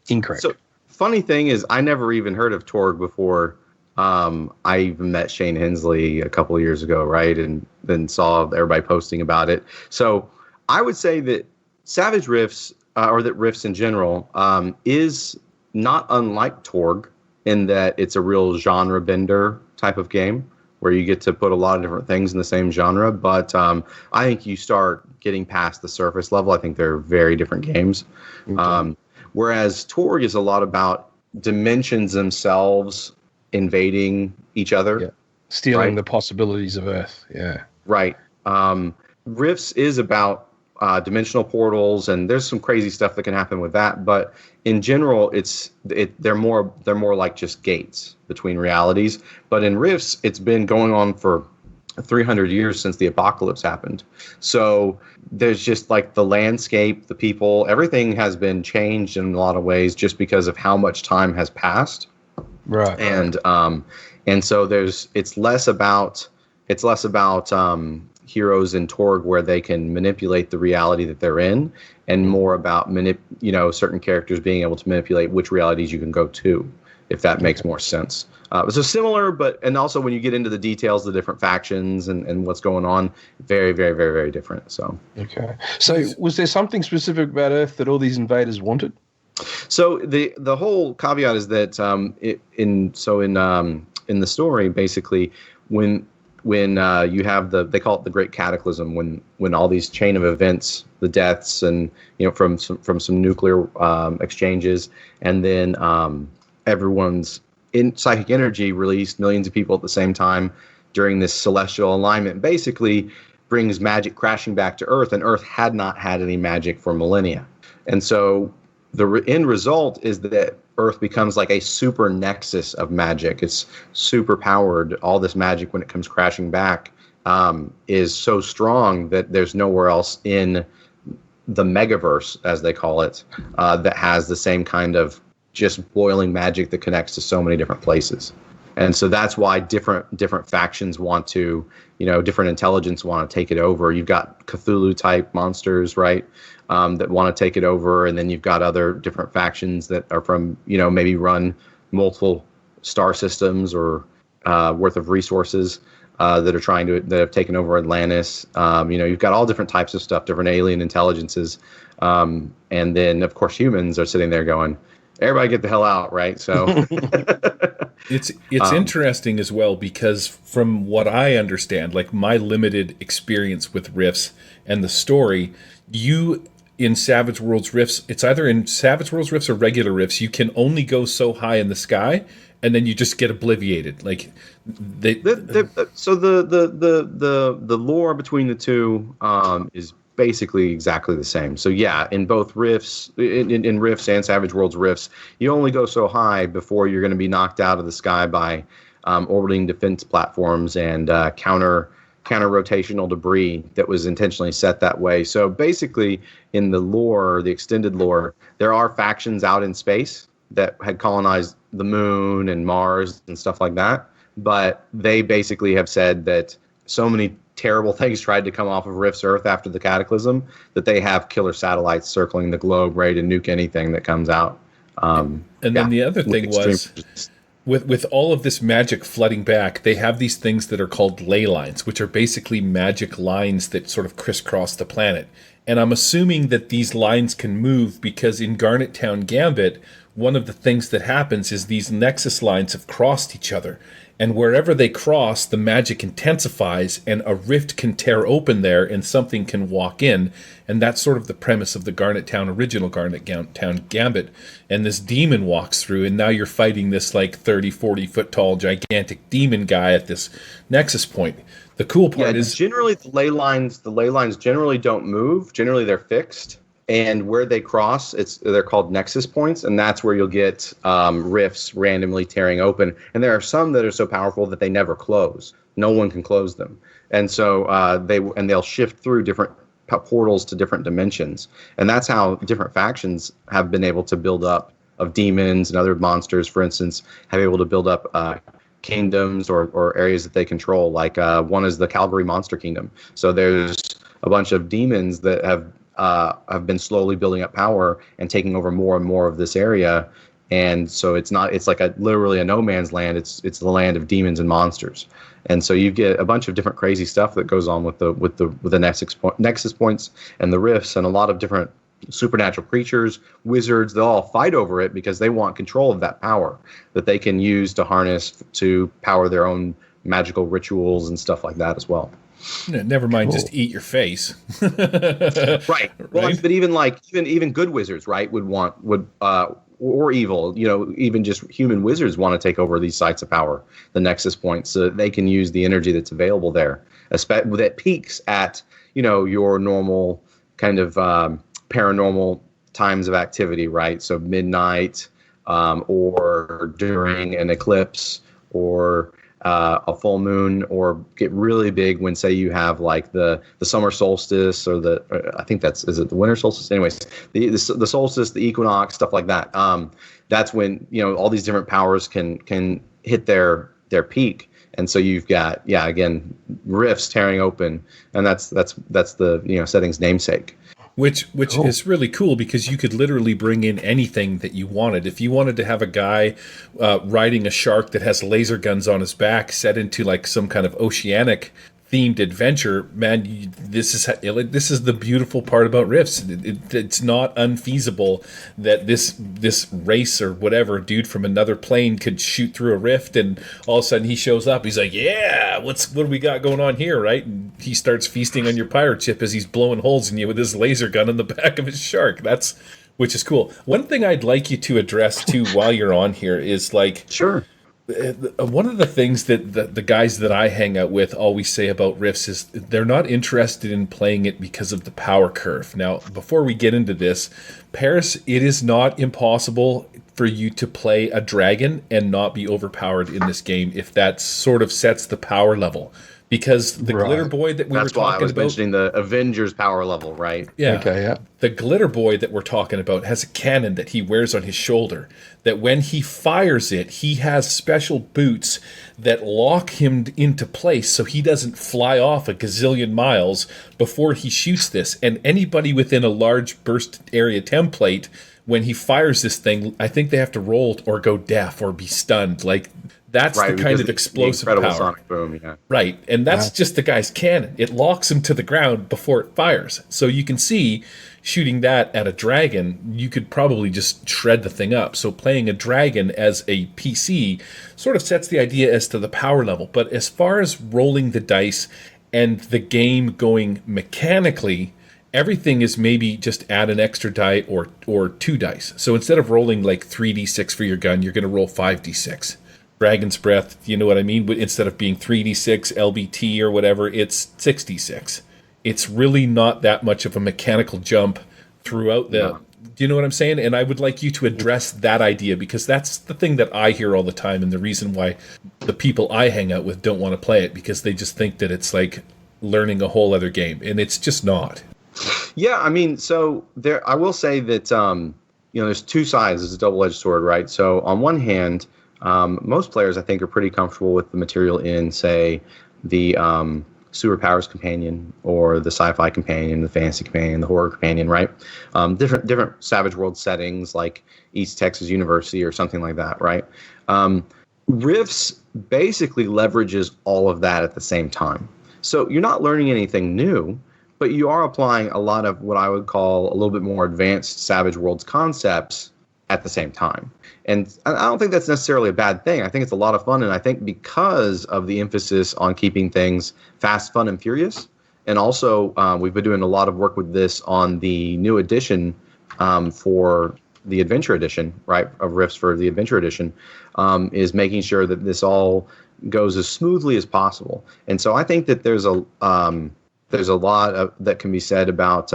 incorrect? So funny thing is, I never even heard of Torg before. I even met Shane Hensley a couple of years ago, right, and then saw everybody posting about it. So I would say that Savage Rifts, or that Rifts in general, is not unlike Torg in that it's a real genre bender type of game where you get to put a lot of different things in the same genre. But I think you start getting past the surface level. I think they're very different games. Okay. Whereas Torg is a lot about dimensions themselves invading each other. Stealing the possibilities of Earth. Yeah. Right. Rifts is about dimensional portals, and there's some crazy stuff that can happen with that. But in general, they're more like just gates between realities. But in Rifts, it's been going on for 300 years since the apocalypse happened. So there's just like the landscape, the people, everything has been changed in a lot of ways just because of how much time has passed. Right. And so it's less about heroes in Torg where they can manipulate the reality that they're in, and more about certain characters being able to manipulate which realities you can go to, if that makes more sense. So similar, and also when you get into the details, the different factions and what's going on, very, very, very, very different. So okay. So was there something specific about Earth that all these invaders wanted? So the whole caveat is that in the story, basically, when you have they call it the Great Cataclysm, when all these chain of events, the deaths, and from some nuclear exchanges, and then everyone's in psychic energy released, millions of people at the same time during this celestial alignment, basically brings magic crashing back to Earth, and Earth had not had any magic for millennia, and so the end result is that Earth becomes like a super nexus of magic. It's super powered. All this magic, when it comes crashing back, is so strong that there's nowhere else in the megaverse, as they call it, that has the same kind of just boiling magic that connects to so many different places. And so that's why different factions want to, different intelligence want to take it over. You've got Cthulhu type monsters, right, that want to take it over, and then you've got other different factions that are from, maybe run multiple star systems or worth of resources that have taken over Atlantis. You've got all different types of stuff, different alien intelligences, and then of course humans are sitting there going, everybody get the hell out, right? So it's interesting as well, because from what I understand, like my limited experience with Rifts and the story, in Savage Worlds Rifts, it's either in Savage Worlds Rifts or regular Rifts, you can only go so high in the sky, and then you just get obliviated. Like so the lore between the two is basically exactly the same. So yeah, in both Rifts, in Rifts and Savage Worlds Rifts, you only go so high before you're going to be knocked out of the sky by orbiting defense platforms and counter rotational debris that was intentionally set that way. So basically, in the lore, the extended lore, there are factions out in space that had colonized the moon and Mars and stuff like that. But they basically have said that so many terrible things tried to come off of Rift's Earth after the Cataclysm that they have killer satellites circling the globe ready to nuke anything that comes out. Then the other thing was, with all of this magic flooding back, they have these things that are called ley lines, which are basically magic lines that sort of crisscross the planet. And I'm assuming that these lines can move because in Garnet Town Gambit, one of the things that happens is these nexus lines have crossed each other. And wherever they cross, the magic intensifies and a rift can tear open there and something can walk in. And that's sort of the premise of the original Garnet Town Gambit. And this demon walks through, and now you're fighting this like 30, 40 foot tall gigantic demon guy at this nexus point. The cool part is generally the ley lines generally don't move. Generally they're fixed. And where they cross, they're called nexus points, and that's where you'll get rifts randomly tearing open. And there are some that are so powerful that they never close. No one can close them, and so they'll shift through different portals to different dimensions. And that's how different factions have been able to build up, of demons and other monsters, for instance, have been able to build up kingdoms or areas that they control. Like one is the Calgary Monster Kingdom. So there's a bunch of demons that have been slowly building up power and taking over more and more of this area. And so it's like literally a no man's land. It's the land of demons and monsters. And so you get a bunch of different crazy stuff that goes on with the nexus points and the rifts, and a lot of different supernatural creatures, wizards. They'll all fight over it because they want control of that power that they can use to harness to power their own magical rituals and stuff like that as well. Never mind, just eat your face. Right. Well, right? But even good wizards, right, or evil, even just human wizards want to take over these sites of power, the nexus points, so that they can use the energy that's available there, that peaks at, your normal kind of paranormal times of activity, right? So midnight, or during an eclipse, or a full moon, or get really big when, say, you have like the summer solstice, or I think is it the winter solstice? Anyways, the solstice, the equinox, stuff like that. That's when all these different powers can hit their peak, and so you've got again rifts tearing open, and that's the setting's namesake. Which is really cool, because you could literally bring in anything that you wanted. If you wanted to have a guy riding a shark that has laser guns on his back set into like some kind of oceanic themed adventure, man, this is the beautiful part about Rifts. It's not unfeasible that this race or whatever dude from another plane could shoot through a rift, and all of a sudden he shows up. He's like, "Yeah, what do we got going on here?" Right? And he starts feasting on your pirate ship as he's blowing holes in you with his laser gun in the back of his shark. Which is cool. One thing I'd like you to address too while you're on here is like, sure. One of the things that the guys that I hang out with always say about Rifts is they're not interested in playing it because of the power curve. Now, before we get into this, Paris, it is not impossible for you to play a dragon and not be overpowered in this game if that sort of sets the power level. Because the glitter boy that we were talking about... That's why I was mentioning the Avengers power level, right? Yeah. Okay, yeah. The glitter boy that we're talking about has a cannon that he wears on his shoulder, that when he fires it, he has special boots that lock him into place so he doesn't fly off a gazillion miles before he shoots this. And anybody within a large burst area template, when he fires this thing, I think they have to roll or go deaf or be stunned. Like, that's Right, the kind because of explosive the incredible power. sonic boom, yeah. Right, and that's just the guy's cannon. It locks him to the ground before it fires. So you can see, shooting that at a dragon, you could probably just shred the thing up. So playing a dragon as a PC sort of sets the idea as to the power level. But as far as rolling the dice and the game going mechanically, everything is maybe just add an extra die or 2 dice. So instead of rolling like 3d6 for your gun, you're going to roll 5d6. Dragon's Breath, you know what I mean? Instead of being 3d6, LBT or whatever, it's 6d6. It's really not that much of a mechanical jump throughout the... No. Do you know what I'm saying? And I would like you to address that idea, because that's the thing that I hear all the time, and the reason why the people I hang out with don't want to play it, because they just think that it's like learning a whole other game, and it's just not. Yeah, I mean, so there, I will say that, there's two sides. It's a double-edged sword, right? So on one hand, most players, I think, are pretty comfortable with the material in, say, the Sewer Powers Companion, or the Sci-Fi Companion, the Fantasy Companion, the Horror Companion, right? Different Savage World settings, like East Texas University or something like that, right? Rifts basically leverages all of that at the same time. So you're not learning anything new, but you are applying a lot of what I would call a little bit more advanced Savage Worlds concepts at the same time. And I don't think that's necessarily a bad thing. I think it's a lot of fun, and I think because of the emphasis on keeping things fast, fun, and furious, and also we've been doing a lot of work with this on the new edition for the Adventure Edition, right, of Rifts for the Adventure Edition, is making sure that this all goes as smoothly as possible. And so I think that there's a lot that can be said about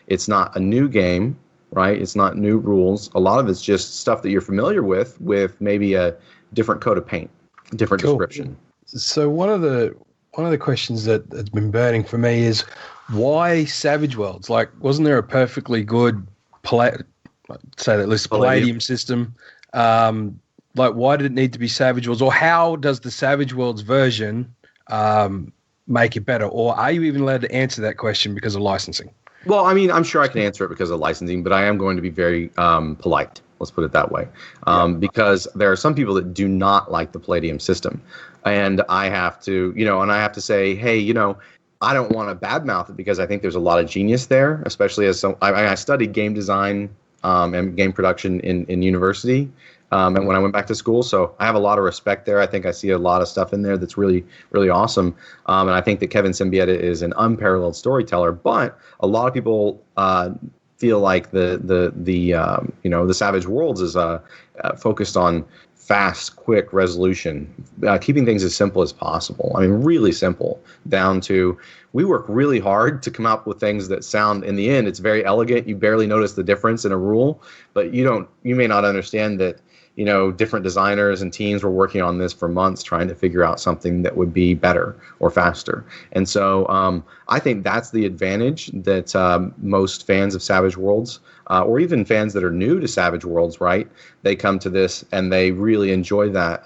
it's not a new game, right? It's not new rules. A lot of it's just stuff that you're familiar with maybe a different coat of paint, different description. So one of the questions that has been burning for me is, why Savage Worlds? Like, wasn't there a perfectly good Palladium system? Like, why did it need to be Savage Worlds? Or how does the Savage Worlds version make it better? Or are you even allowed to answer that question because of licensing? Well, I mean, I'm sure I can answer it because of licensing, but I am going to be very polite. Let's put it that way. Because there are some people that do not like the Palladium system. And I have to, say, hey, I don't want to badmouth it because I think there's a lot of genius there, especially as I studied game design and game production in university. And when I went back to school, so I have a lot of respect there. I think I see a lot of stuff in there that's really, really awesome. And I think that Kevin Symbieta is an unparalleled storyteller. But a lot of people feel like the Savage Worlds is focused on fast, quick resolution, keeping things as simple as possible. I mean, really simple, down to we work really hard to come up with things that sound, in the end, it's very elegant. You barely notice the difference in a rule, but you may not understand that, different designers and teams were working on this for months trying to figure out something that would be better or faster. And so I think that's the advantage that most fans of Savage Worlds, or even fans that are new to Savage Worlds, right, they come to this and they really enjoy that.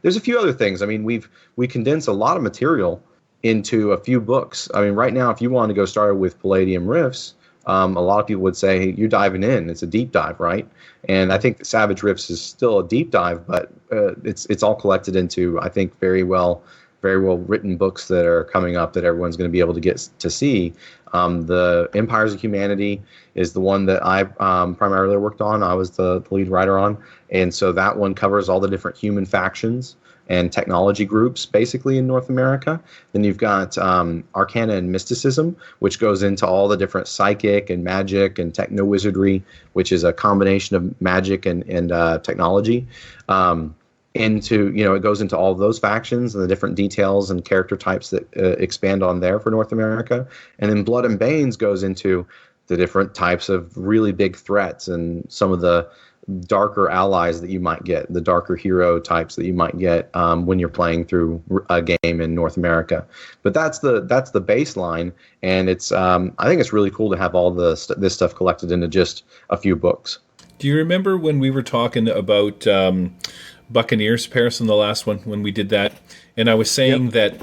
There's a few other things. I mean, we condense a lot of material into a few books. I mean, right now, if you want to go start with Palladium Rifts, a lot of people would say, hey, you're diving in. It's a deep dive, right? And I think Savage Rifts is still a deep dive, but it's all collected into, I think, very well written books that are coming up that everyone's going to be able to get to see. The Empires of Humanity is the one that I primarily worked on. I was the lead writer on. And so that one covers all the different human factions and technology groups basically in North America. Then you've got Arcana and Mysticism, which goes into all the different psychic and magic and techno-wizardry, which is a combination of magic and technology. It goes into all of those factions and the different details and character types that expand on there for North America. And then Blood and Banes goes into the different types of really big threats and some of the darker allies that you might get, the darker hero types that you might get when you're playing through a game in North America. But that's the baseline, and it's I think it's really cool to have all this stuff collected into just a few books. Do you remember when we were talking about Buccaneers, Paris, in the last one, when we did that? And I was saying that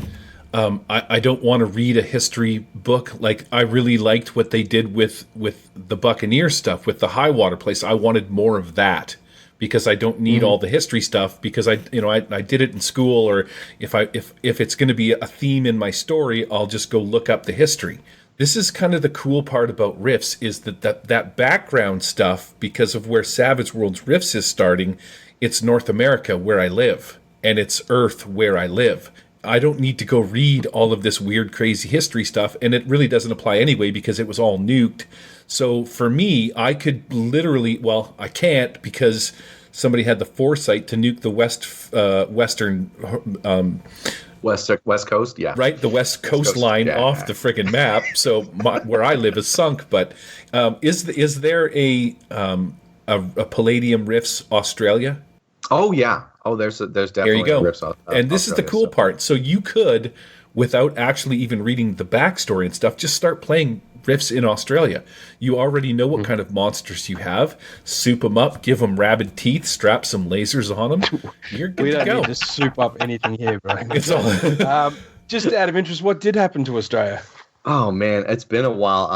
I don't want to read a history book. Like, I really liked what they did with the Buccaneer stuff, with the high water place. I wanted more of that because I don't need all the history stuff, because I did it in school, or if it's going to be a theme in my story, I'll just go look up the history. This is kind of the cool part about Rifts, is that background stuff, because of where Savage Worlds Rifts is starting. It's North America where I live, and it's Earth where I live. I don't need to go read all of this weird, crazy history stuff, and it really doesn't apply anyway because it was all nuked. So for me, I could literally, well, I can't because somebody had the foresight to nuke the western West Coast, yeah. Right, the West coastline off the friggin' map. So where I live is sunk. But is there a Palladium Rifts Australia? Oh yeah. Oh, there's definitely there you go. Rifts and this is the cool part. So you could, without actually even reading the backstory and stuff, just start playing Rifts in Australia. You already know what kind of monsters you have. Soup them up, give them rabid teeth, strap some lasers on them. You're good We to don't go. need to soup up anything here, bro. It's all. Just out of interest, what did happen to Australia? Oh man, it's been a while.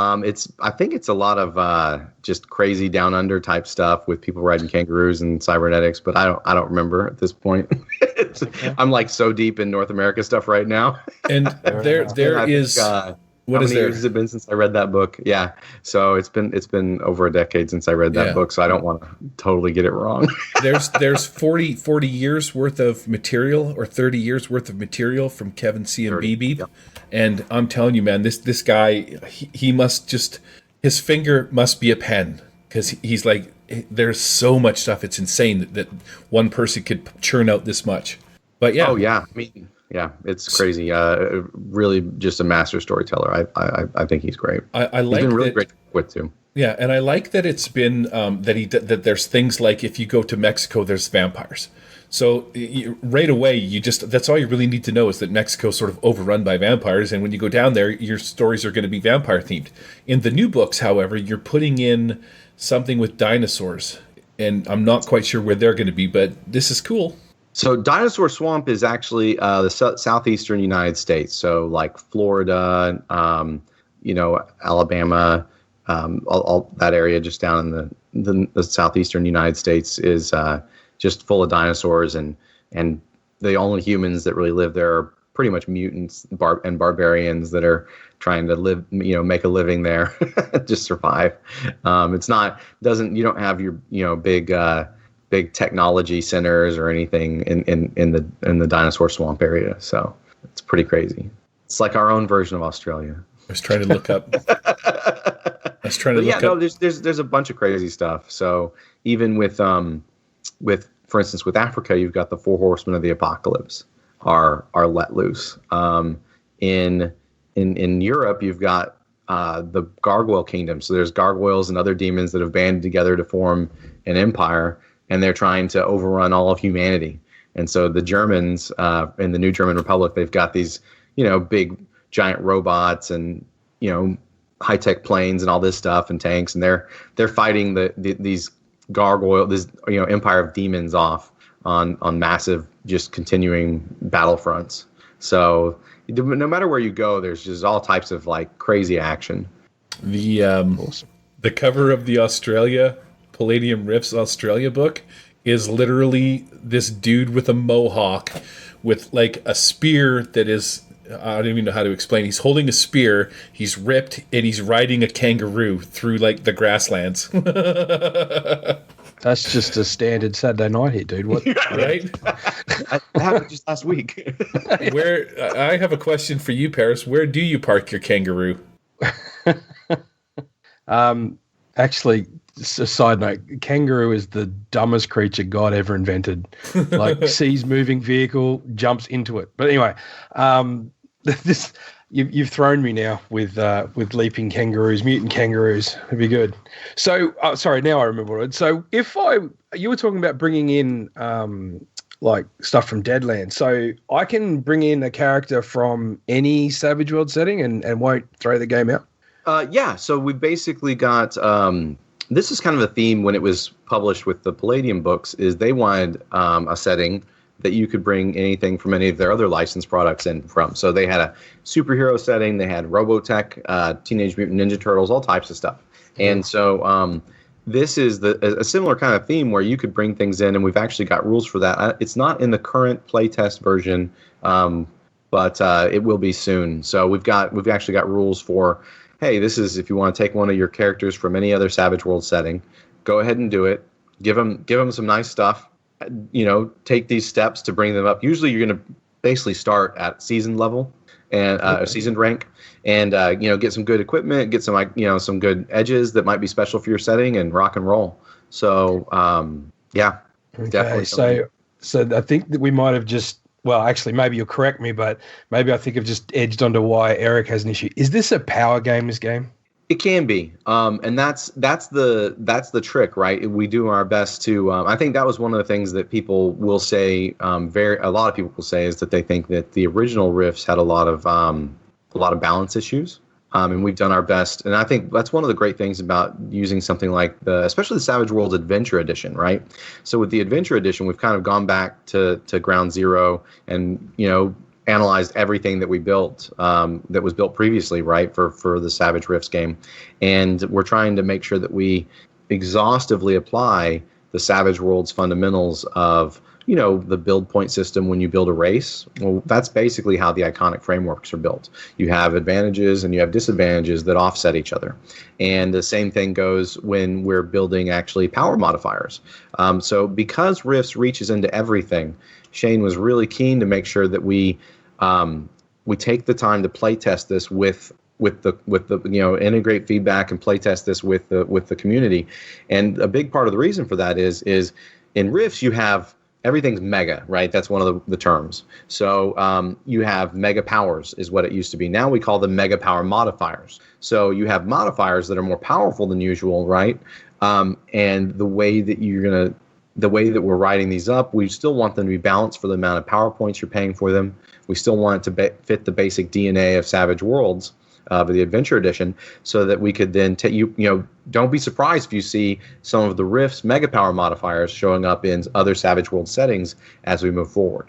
I think it's a lot of just crazy down under type stuff with people riding kangaroos and cybernetics, but I don't remember at this point. I'm like so deep in North America stuff right now. And there is. What is there? How many years has it been since I read that book? Yeah, so it's been over a decade since I read that book, so I don't want to totally get it wrong. there's 40 years worth of material, or 30 years worth of material from Kevin C. and BB. Yep. And I'm telling you, man, this guy, he must just, his finger must be a pen, because he's like, there's so much stuff. It's insane that one person could churn out this much. But yeah. Oh yeah, I mean. Yeah, it's crazy. Really, just a master storyteller. I think he's great. I like he's been really that, great to work with too. Yeah, and I like that it's been that there's things like, if you go to Mexico, there's vampires. So right away, that's all you really need to know, is that Mexico's sort of overrun by vampires, and when you go down there, your stories are going to be vampire themed. In the new books, however, you're putting in something with dinosaurs, and I'm not quite sure where they're going to be, but this is cool. So Dinosaur Swamp is actually the southeastern United States. So like Florida, Alabama, all that area just down in the southeastern United States is just full of dinosaurs, and the only humans that really live there are pretty much mutants and barbarians that are trying to live, make a living there, just survive. You don't have your big technology centers or anything in the Dinosaur Swamp area, so it's pretty crazy. It's like our own version of Australia. I was trying to look up. There's a bunch of crazy stuff. So even with for instance, with Africa, you've got the 4 horsemen of the apocalypse are let loose. In Europe, you've got the Gargoyle Kingdom. So there's gargoyles and other demons that have banded together to form an empire, and they're trying to overrun all of humanity. And so the Germans in the New German Republic, they've got these, big giant robots and, high-tech planes and all this stuff and tanks, and they're fighting these empire of demons off on massive, just continuing battlefronts. So no matter where you go, there's just all types of like crazy action. The cover of the Palladium Rifts Australia book is literally this dude with a mohawk with like a spear that is, I don't even know how to explain. He's holding a spear, he's ripped, and he's riding a kangaroo through like the grasslands. That's just a standard Saturday night here, dude. What? Right? That happened just last week. I have a question for you, Paris. Where do you park your kangaroo? Actually, just a side note, kangaroo is the dumbest creature God ever invented. Like, sees moving vehicle, jumps into it. But anyway, You've thrown me now with leaping kangaroos, mutant kangaroos. It'd be good. So, sorry, now I remember it. So, you were talking about bringing in like stuff from Deadlands. So I can bring in a character from any Savage World setting and won't throw the game out. Yeah. So we basically got. This is kind of a theme when it was published with the Palladium books. Is they wanted a setting that you could bring anything from any of their other licensed products in from. So they had a superhero setting, they had Robotech, Teenage Mutant Ninja Turtles, all types of stuff. And so this is a similar kind of theme where you could bring things in, and we've actually got rules for that. It's not in the current playtest version, but it will be soon. So we've actually got rules for, hey, this is if you want to take one of your characters from any other Savage World setting, go ahead and do it. Give them some nice stuff. Take these steps to bring them up. Usually you're going to basically start at seasoned level and seasoned rank, and get some good equipment, get some some good edges that might be special for your setting, and rock and roll. So yeah, okay, definitely. So I think that we might have just, well, actually, maybe you'll correct me, but maybe I think I've just edged onto why Eric has an issue. Is this a power gamers game? It can be, and that's the trick, right? We do our best to. I think that was one of the things that people will say. A lot of people will say is that they think that the original Rifts had a lot of balance issues, and we've done our best. And I think that's one of the great things about using something like especially the Savage Worlds Adventure Edition, right? So with the Adventure Edition, we've kind of gone back to ground zero, and analyzed everything that we built that was built previously, right, for the Savage Rifts game. And we're trying to make sure that we exhaustively apply the Savage Worlds fundamentals of, the build point system when you build a race. Well, that's basically how the iconic frameworks are built. You have advantages and you have disadvantages that offset each other. And the same thing goes when we're building actually power modifiers. So because Rifts reaches into everything, Shane was really keen to make sure that we take the time to play test this with the integrate feedback and play test this with the community. And a big part of the reason for that is in Rifts you have everything's mega, right? That's one of the terms. So you have mega powers is what it used to be. Now we call them mega power modifiers. So you have modifiers that are more powerful than usual, right? And the way that we're writing these up, we still want them to be balanced for the amount of power points you're paying for them. We still want it to fit the basic DNA of Savage Worlds of the Adventure Edition, so that we could then take don't be surprised if you see some of the Rifts mega power modifiers showing up in other Savage World settings as we move forward.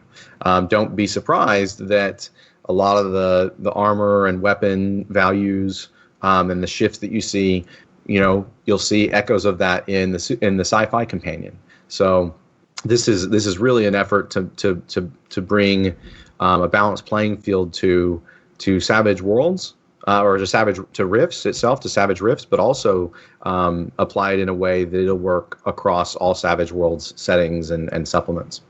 Don't be surprised that a lot of the armor and weapon values and the shifts that you see, you'll see echoes of that in the Sci-Fi Companion. So this is really an effort to bring a balanced playing field to Savage Worlds, or to Rifts itself, to Savage Rifts, but also apply it in a way that it'll work across all Savage Worlds settings and supplements.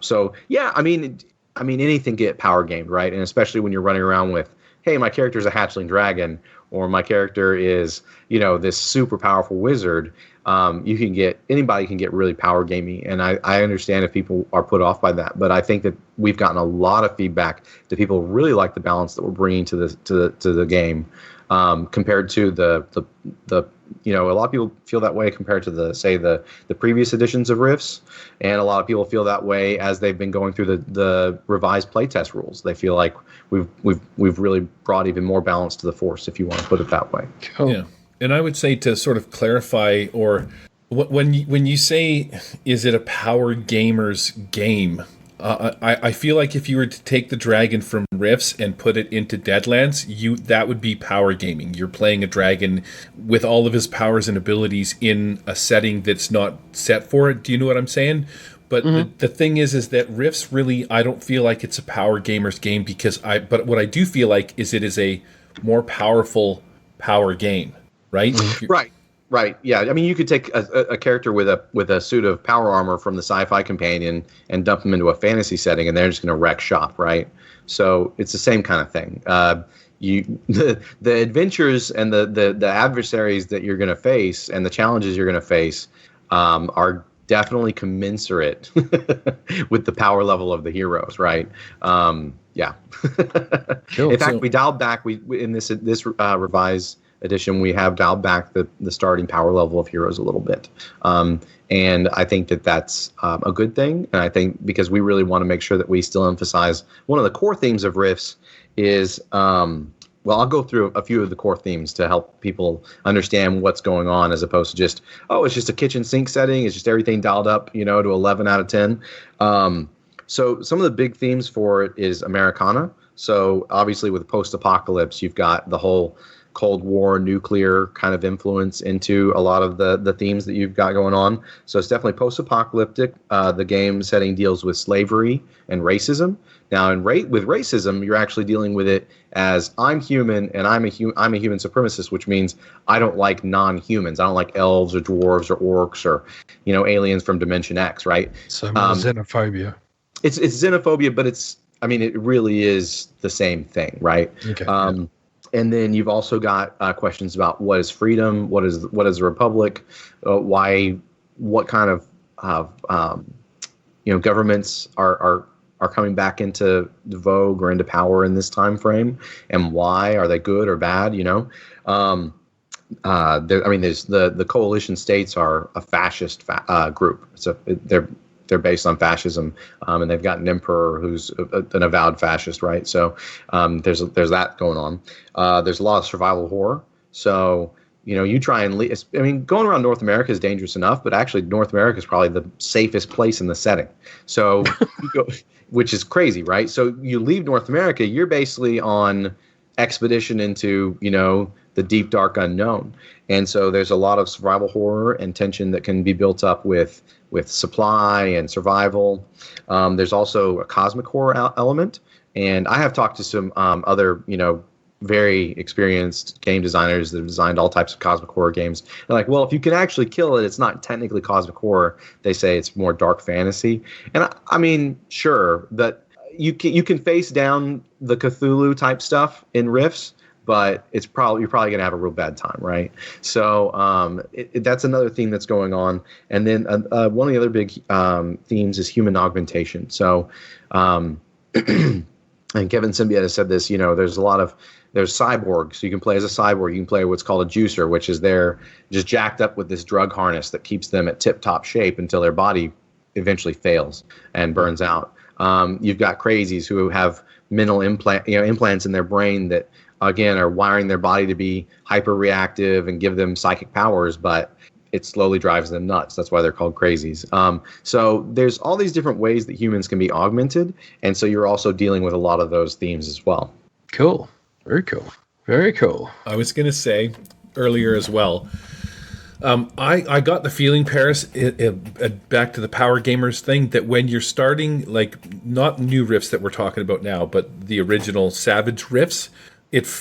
So yeah, I mean anything get power gamed, right? And especially when you're running around with, hey, my character's a hatchling dragon, or my character is this super powerful wizard. Anybody can get really power gamey, and I understand if people are put off by that, but I think that we've gotten a lot of feedback that people really like the balance that we're bringing to the game, compared to the a lot of people feel that way compared to the previous editions of Rifts, and a lot of people feel that way as they've been going through the revised playtest rules. They feel like we've really brought even more balance to the Force, if you want to put it that way. Cool. Yeah. And I would say, to sort of clarify, or when you say, is it a power gamer's game? I feel like if you were to take the dragon from Rifts and put it into Deadlands, that would be power gaming. You're playing a dragon with all of his powers and abilities in a setting that's not set for it. Do you know what I'm saying? But the thing is that Rifts really, I don't feel like it's a power gamer's game, but what I do feel like is it is a more powerful power game. Right? Right. Yeah. I mean, you could take a character with a suit of power armor from the Sci-Fi Companion and dump them into a fantasy setting, and they're just going to wreck shop, right? So it's the same kind of thing. The adventures and the adversaries that you're going to face and the challenges you're going to face are definitely commensurate with the power level of the heroes, right? Yeah. Cool. In fact, So- we dialed back. We in this revised edition, we have dialed back the starting power level of heroes a little bit, and I think that's a good thing. And I think because we really want to make sure that we still emphasize one of the core themes of Rifts is. Well, I'll go through a few of the core themes to help people understand what's going on, as opposed to just, oh, it's just a kitchen sink setting. It's just everything dialed up, to 11 out of 10. So some of the big themes for it is Americana. So obviously with post-apocalypse, you've got the whole Cold War nuclear kind of influence into a lot of the themes that you've got going on. So it's definitely post-apocalyptic. The game setting deals with slavery and racism. Now, with racism, you're actually dealing with it as I'm human and I'm a human supremacist, which means I don't like non-humans. I don't like elves or dwarves or orcs or aliens from Dimension X, right? So xenophobia. It's xenophobia, but it really is the same thing, right? Okay. And then you've also got questions about what is freedom, what is a republic, what kind of governments are coming back into vogue or into power in this time frame, and why are they good or bad? There's the coalition states are a fascist group. So they're based on fascism, and they've got an emperor who's an avowed fascist, right? So there's that going on. There's a lot of survival horror. So you try and going around North America is dangerous enough, but actually North America is probably the safest place in the setting. So you go, which is crazy, right? So you leave North America, you're basically on expedition into the deep dark unknown, and so there's a lot of survival horror and tension that can be built up with supply and survival. There's also a cosmic horror element, and I have talked to some other very experienced game designers that have designed all types of cosmic horror games. They're like, well, if you can actually kill it, it's not technically cosmic horror. They say it's more dark fantasy. And I mean, sure, that you can face down the Cthulhu type stuff in Rifts, but you're probably going to have a real bad time, right? So that's another theme that's going on. And then one of the other big themes is human augmentation. So, and Kevin Symbieta said this, there's cyborgs. So you can play as a cyborg. You can play what's called a juicer, which is they're just jacked up with this drug harness that keeps them at tip-top shape until their body eventually fails and burns out. You've got crazies who have mental implants in their brain that, again, are wiring their body to be hyper-reactive and give them psychic powers, but it slowly drives them nuts. That's why they're called crazies. So there's all these different ways that humans can be augmented, and so you're also dealing with a lot of those themes as well. Cool. Very cool. Very cool. I was going to say earlier as well, I got the feeling, Paris, back to the Power Gamers thing, that when you're starting, not new Rifts that we're talking about now, but the original Savage Rifts,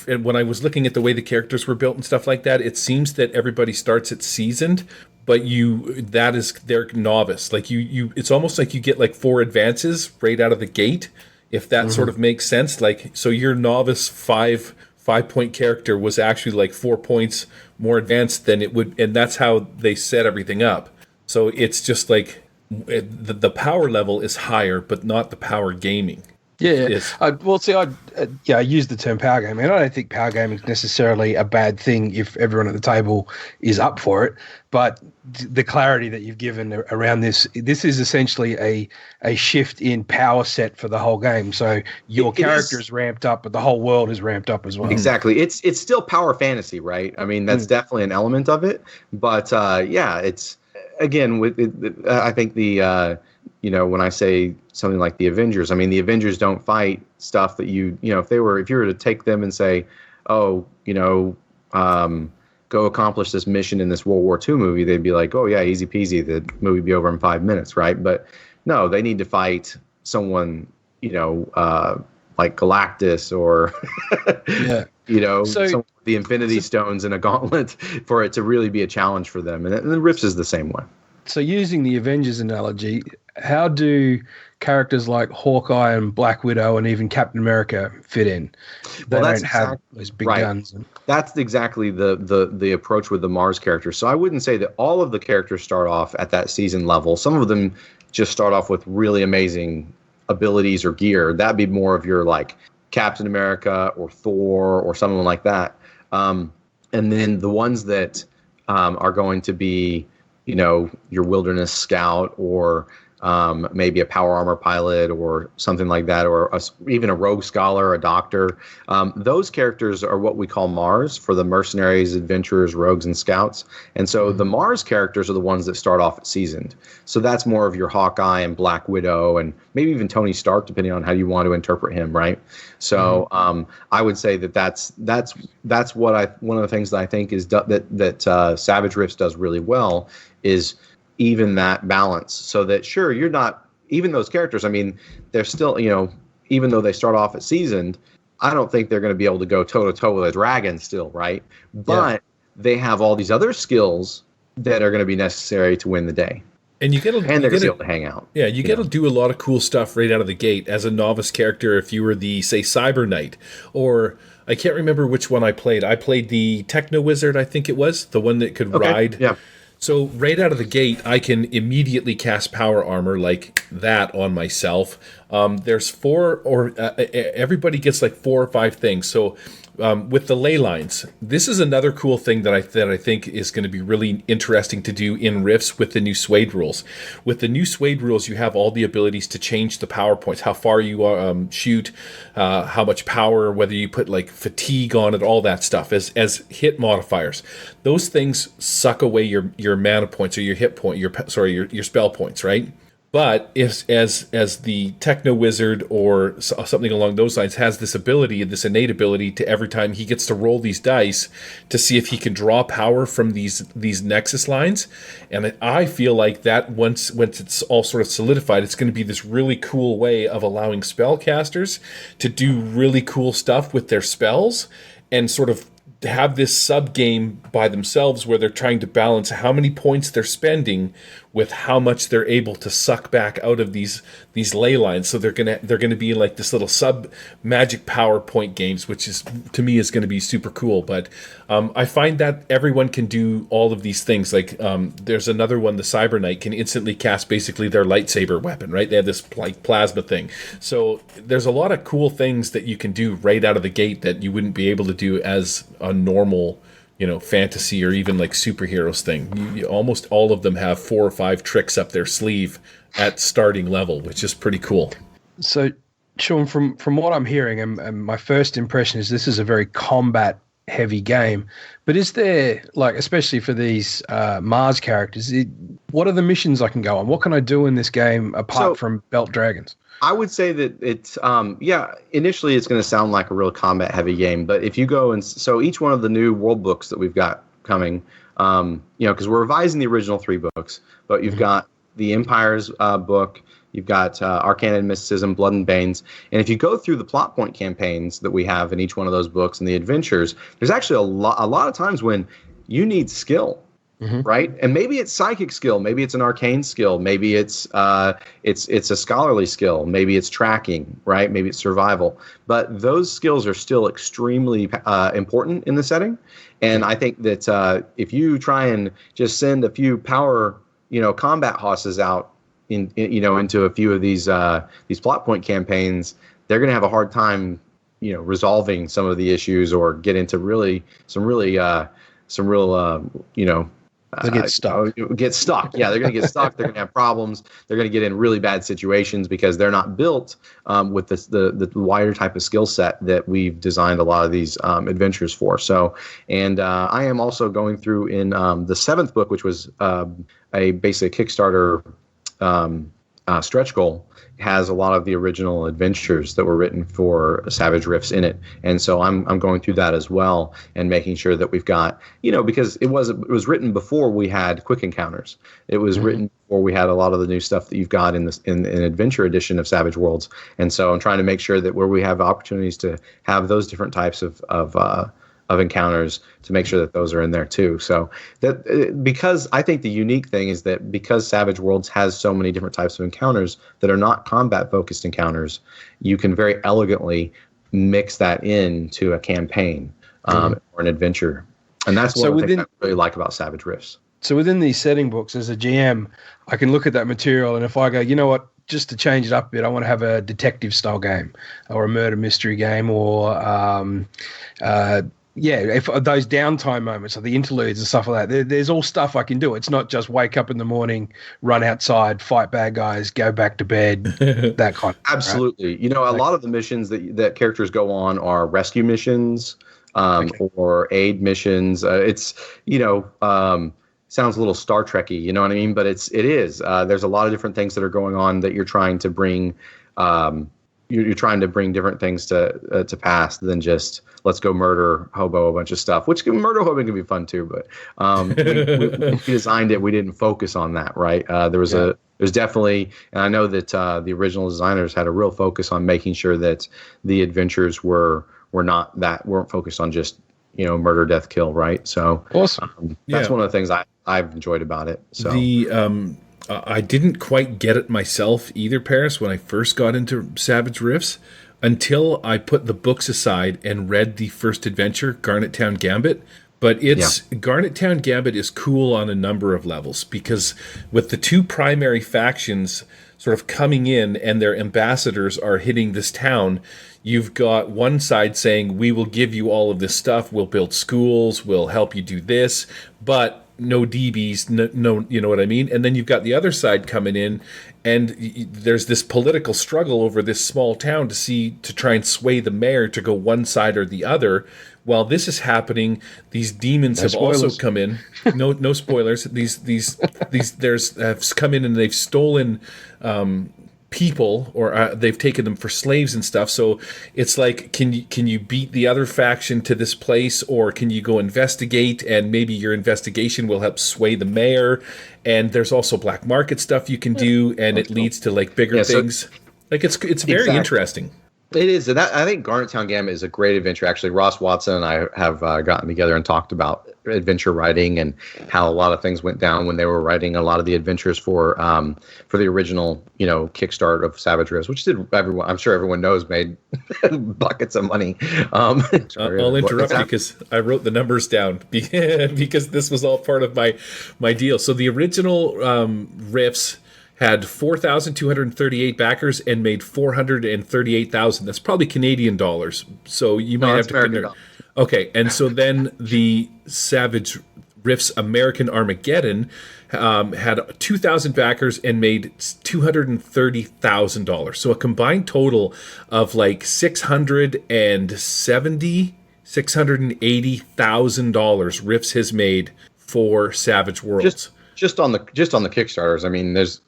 when I was looking at the way the characters were built and stuff like that, it seems that everybody starts at seasoned, but they're novice. It's almost like you get 4 advances right out of the gate, if that sort of makes sense. So your novice 5-point character was actually 4 points more advanced than it would, and that's how they set everything up. So it's just the power level is higher, but not the power gaming. Yeah. I use the term power gaming, and I don't think power gaming is necessarily a bad thing if everyone at the table is up for it. But the clarity that you've given around this is essentially a shift in power set for the whole game. So your character is ramped up, but the whole world is ramped up as well. Exactly. It's still power fantasy, right? I mean, that's definitely an element of it. But it's again with it, I think the when I say something like the Avengers, I mean, the Avengers don't fight stuff that if you were to take them and say, go accomplish this mission in this World War II movie, they'd be like, oh yeah, easy peasy. The movie would be over in 5 minutes, right? But no, they need to fight someone, like Galactus or, someone with the Infinity Stones and a gauntlet for it to really be a challenge for them. And the Rifts is the same way. So using the Avengers analogy, how do characters like Hawkeye and Black Widow and even Captain America fit in? They don't have those big guns. That's exactly the approach with the Mars characters. So I wouldn't say that all of the characters start off at that season level. Some of them just start off with really amazing abilities or gear. That'd be more of your like Captain America or Thor or someone like that. And then the ones that are going to be, your wilderness scout or maybe a power armor pilot or something like that, or even a rogue scholar, a doctor. Those characters are what we call Mars for the mercenaries, adventurers, rogues, and scouts. And so the Mars characters are the ones that start off at seasoned. So that's more of your Hawkeye and Black Widow and maybe even Tony Stark, depending on how you want to interpret him, right? So I would say that's one of the things that I think is that Savage Rifts does really well is even that balance, so that sure, you're not, even those characters, I mean, they're still, even though they start off at seasoned, I don't think they're going to be able to go toe to toe with a dragon still, right? But they have all these other skills that are going to be necessary to win the day. And they're going to be able to hang out. Yeah, you get to do a lot of cool stuff right out of the gate as a novice character. If you were the, say, Cyber Knight, or I can't remember which one I played. I played the Techno Wizard, I think it was, the one that could ride. Yeah. So right out of the gate, I can immediately cast power armor like that on myself. There's everybody gets like 4 or 5 things. So with the ley lines, this is another cool thing that I think is going to be really interesting to do in Rifts with the new Suede rules. With the new Suede rules, you have all the abilities to change the power points, how far you shoot, how much power, whether you put like fatigue on it, all that stuff as hit modifiers. Those things suck away your mana points or your hit point, your spell points, right? But if as the Techno Wizard or something along those lines has this innate ability to every time he gets to roll these dice to see if he can draw power from these Nexus lines, and I feel like that once it's all sort of solidified, it's going to be this really cool way of allowing spellcasters to do really cool stuff with their spells and sort of have this sub game by themselves where they're trying to balance how many points they're spending with how much they're able to suck back out of these ley lines. So they're gonna be like this little sub magic power point games, which is to me is going to be super cool. But I find that everyone can do all of these things. Like there's another one, the Cyber Knight can instantly cast basically their lightsaber weapon, right? They have this like plasma thing. So there's a lot of cool things that you can do right out of the gate that you wouldn't be able to do as a normal fantasy or even like superheroes thing. You almost all of them have 4 or 5 tricks up their sleeve at starting level, which is pretty cool. So, Sean, from what I'm hearing, and my first impression is this is a very combat heavy game. But is there, like, especially for these Mars characters, what are the missions I can go on? What can I do in this game apart from belt dragons? I would say that it's, initially it's going to sound like a real combat heavy game, but if you go and, so each one of the new world books that we've got coming, because we're revising the original 3 books, but you've got the Empire's book, you've got Arcana and Mysticism, Blood and Banes, and if you go through the plot point campaigns that we have in each one of those books and the adventures, there's actually a lot of times when you need skill. Mm-hmm. Right, and maybe it's psychic skill, maybe it's an arcane skill, maybe it's a scholarly skill, maybe it's tracking, right? Maybe it's survival. But those skills are still extremely important in the setting, and I think that if you try and just send a few power, combat hosses out into a few of these plot point campaigns, they're going to have a hard time, resolving some of the issues or get into some real They get stuck. Get stuck. Yeah, they're going to get stuck. They're going to have problems. They're going to get in really bad situations because they're not built with the wider type of skill set that we've designed a lot of these adventures for. So, and I am also going through in the 7th book, which was a basic Kickstarter stretch goal, has a lot of the original adventures that were written for Savage Rifts in it, and so I'm going through that as well and making sure that we've got, because it was written before we had quick encounters. It was written before we had a lot of the new stuff that you've got in Adventure Edition of Savage Worlds, and so I'm trying to make sure that where we have opportunities to have those different types of encounters, to make sure that those are in there too. So that, because I think the unique thing is that because Savage Worlds has so many different types of encounters that are not combat focused encounters, you can very elegantly mix that into a campaign or an adventure. And that's what I really like about Savage Rifts. So within these setting books, as a GM, I can look at that material, and if I go, you know what, just to change it up a bit, I want to have a detective style game or a murder mystery game or if those downtime moments or the interludes and stuff like that, there's all stuff I can do. It's not just wake up in the morning, run outside, fight bad guys, go back to bed, that kind of Absolutely. Right? You know, a lot of the missions that characters go on are rescue missions or aid missions. It's, sounds a little Star Trek-y, you know what I mean? But it is. There's a lot of different things that are going on that you're trying to bring. You're trying to bring different things to pass than just let's go murder hobo a bunch of stuff. Which murder hobo can be fun too, but we designed it. We didn't focus on that, right? There's definitely, and I know that the original designers had a real focus on making sure that the adventures weren't focused on just murder, death, kill, right? So awesome. That's one of the things I've enjoyed about it. So I didn't quite get it myself either, Paris, when I first got into Savage Rifts, until I put the books aside and read the first adventure, Garnet Town Gambit. But Garnet Town Gambit is cool on a number of levels, because with the two primary factions sort of coming in and their ambassadors are hitting this town, you've got one side saying, we will give you all of this stuff, we'll build schools, we'll help you do this, but no DBs, no, you know what I mean? And then you've got the other side coming in, and there's this political struggle over this small town to try and sway the mayor to go one side or the other. While this is happening, these demons have also come in. No spoilers. These have come in and they've stolen people, or they've taken them for slaves and stuff. So it's like, can you beat the other faction to this place, or can you go investigate, and maybe your investigation will help sway the mayor? And there's also black market stuff you can do, and it leads to like bigger things. Like it's very interesting. It is. And I think Garnet Town Gambit is a great adventure. Actually, Ross Watson and I have gotten together and talked about adventure writing and how a lot of things went down when they were writing a lot of the adventures for the original, Kickstart of Savage Rifts, which I'm sure everyone knows, made buckets of money. I'll interrupt you because I wrote the numbers down because this was all part of my deal. So the original Rifts had 4,238 backers and made 438,000. That's probably Canadian dollars. So you might have to figure. Okay, and so then the Savage Rifts American Armageddon had 2,000 backers and made $230,000. So a combined total of like $680,000 Rifts has made for Savage Worlds. Just on the Kickstarters, I mean, there's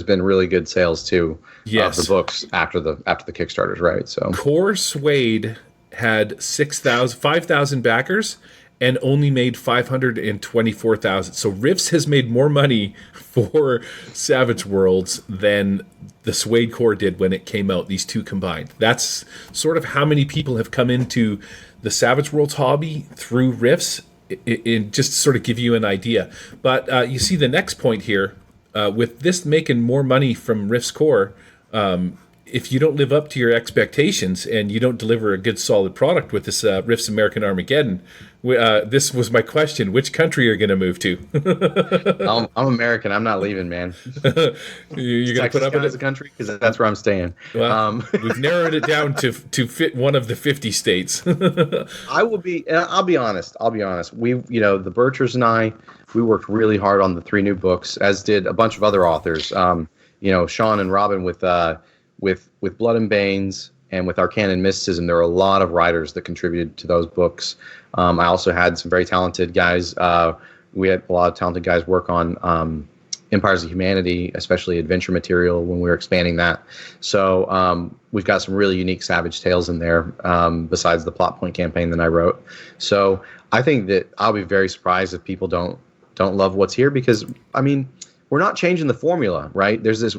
been really good sales too. Yes. Of the books after the Kickstarters, right? So Core Suede had 5,000 backers and only made 524,000. So Rifts has made more money for Savage Worlds than the Suede Core did when it came out. These two combined. That's sort of how many people have come into the Savage Worlds hobby through Rifts. In just to sort of give you an idea. But you see the next point here, with this making more money from Rifts Core, if you don't live up to your expectations and you don't deliver a good solid product with this Rifts American Armageddon, this was my question: which country are you going to move to? I'm American. I'm not leaving, man. You're going to put up with it as a country, because that's where I'm staying. Well, we've narrowed it down to fit one of the 50 states. I'll be honest. We, the Birchers and I, we worked really hard on the 3 new books, as did a bunch of other authors. Sean and Robin with Blood and Banes and with Arcana and Mysticism. There are a lot of writers that contributed to those books. I also had some very talented guys. We had a lot of talented guys work on Empires of Humanity, especially adventure material when we were expanding that. So we've got some really unique Savage tales in there, besides the plot point campaign that I wrote. So I think that I'll be very surprised if people don't love what's here, because I mean, we're not changing the formula, right? There's this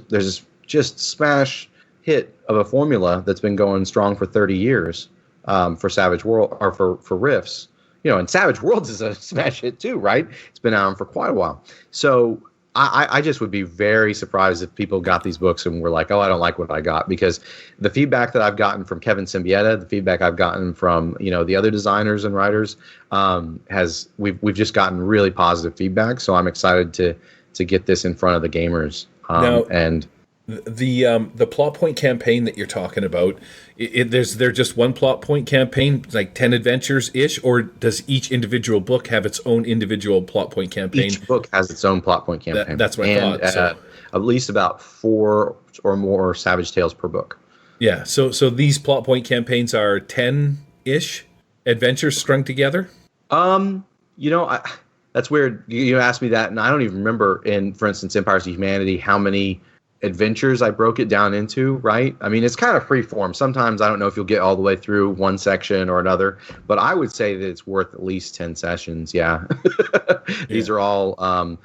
just smash hit of a formula that's been going strong for 30 years for Savage World, or for Rifts. And Savage Worlds is a smash hit too, right? It's been out for quite a while. So I just would be very surprised if people got these books and were like, oh, I don't like what I got, because the feedback that I've gotten from Kevin Symbieta, the feedback I've gotten from the other designers and writers, we've just gotten really positive feedback. So I'm excited to get this in front of the gamers. The plot point campaign that you're talking about, there's just one plot point campaign, like 10 adventures ish, or does each individual book have its own individual plot point campaign? Each book has its own plot point campaign. That's what I thought. So. At least about 4 or more Savage Tales per book. Yeah. So these plot point campaigns are 10 ish adventures strung together. That's weird. You asked me that, and I don't even remember in, for instance, Empires of Humanity, how many adventures I broke it down into, right? I mean, it's kind of free form. Sometimes I don't know if you'll get all the way through one section or another, but I would say that it's worth at least 10 sessions. Yeah. These are all, I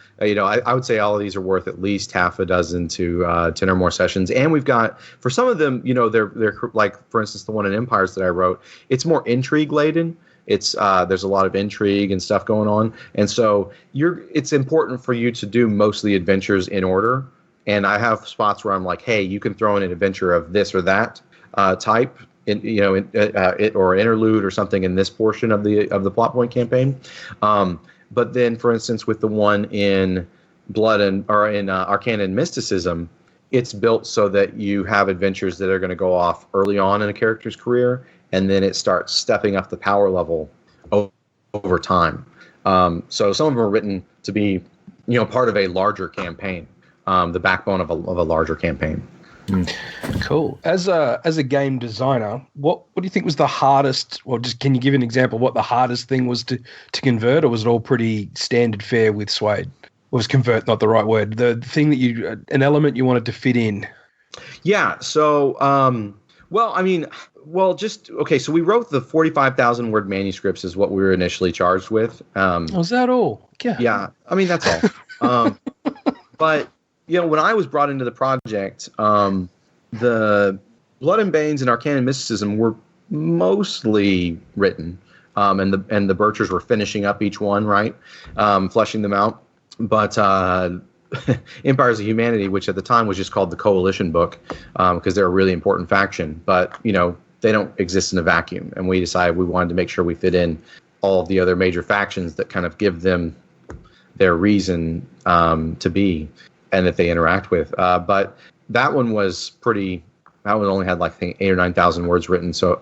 would say all of these are worth at least half a dozen to 10 or more sessions. And we've got, for some of them, they're like, for instance, the one in Empires that I wrote, it's more intrigue laden. It's there's a lot of intrigue and stuff going on, and so it's important for you to do most of the adventures in order. And I have spots where I'm like, hey, you can throw in an adventure of this or that type, or an interlude or something in this portion of the plot point campaign. But then, for instance, with the one in Arcana and Mysticism, it's built so that you have adventures that are going to go off early on in a character's career. And then it starts stepping up the power level over time. So some of them are written to be, part of a larger campaign, the backbone of a larger campaign. Cool. As a game designer, what do you think was the hardest? Or just can you give an example of what the hardest thing was to convert, or was it all pretty standard fare with Suede? Or was convert not the right word? The thing that an element you wanted to fit in. Yeah. So, so we wrote the 45,000 word manuscripts is what we were initially charged with. Was that all? Yeah. Yeah. I mean, that's all. But, when I was brought into the project, the Blood and Banes and Arcana and Mysticism were mostly written. And the Birchers were finishing up each one, right? Fleshing them out. But Empires of Humanity, which at the time was just called the Coalition book, because they're a really important faction, but they don't exist in a vacuum, and we decided we wanted to make sure we fit in all of the other major factions that kind of give them their reason to be and that they interact with. But that one was pretty. That one only had like I think 8,000 or 9,000 words written, so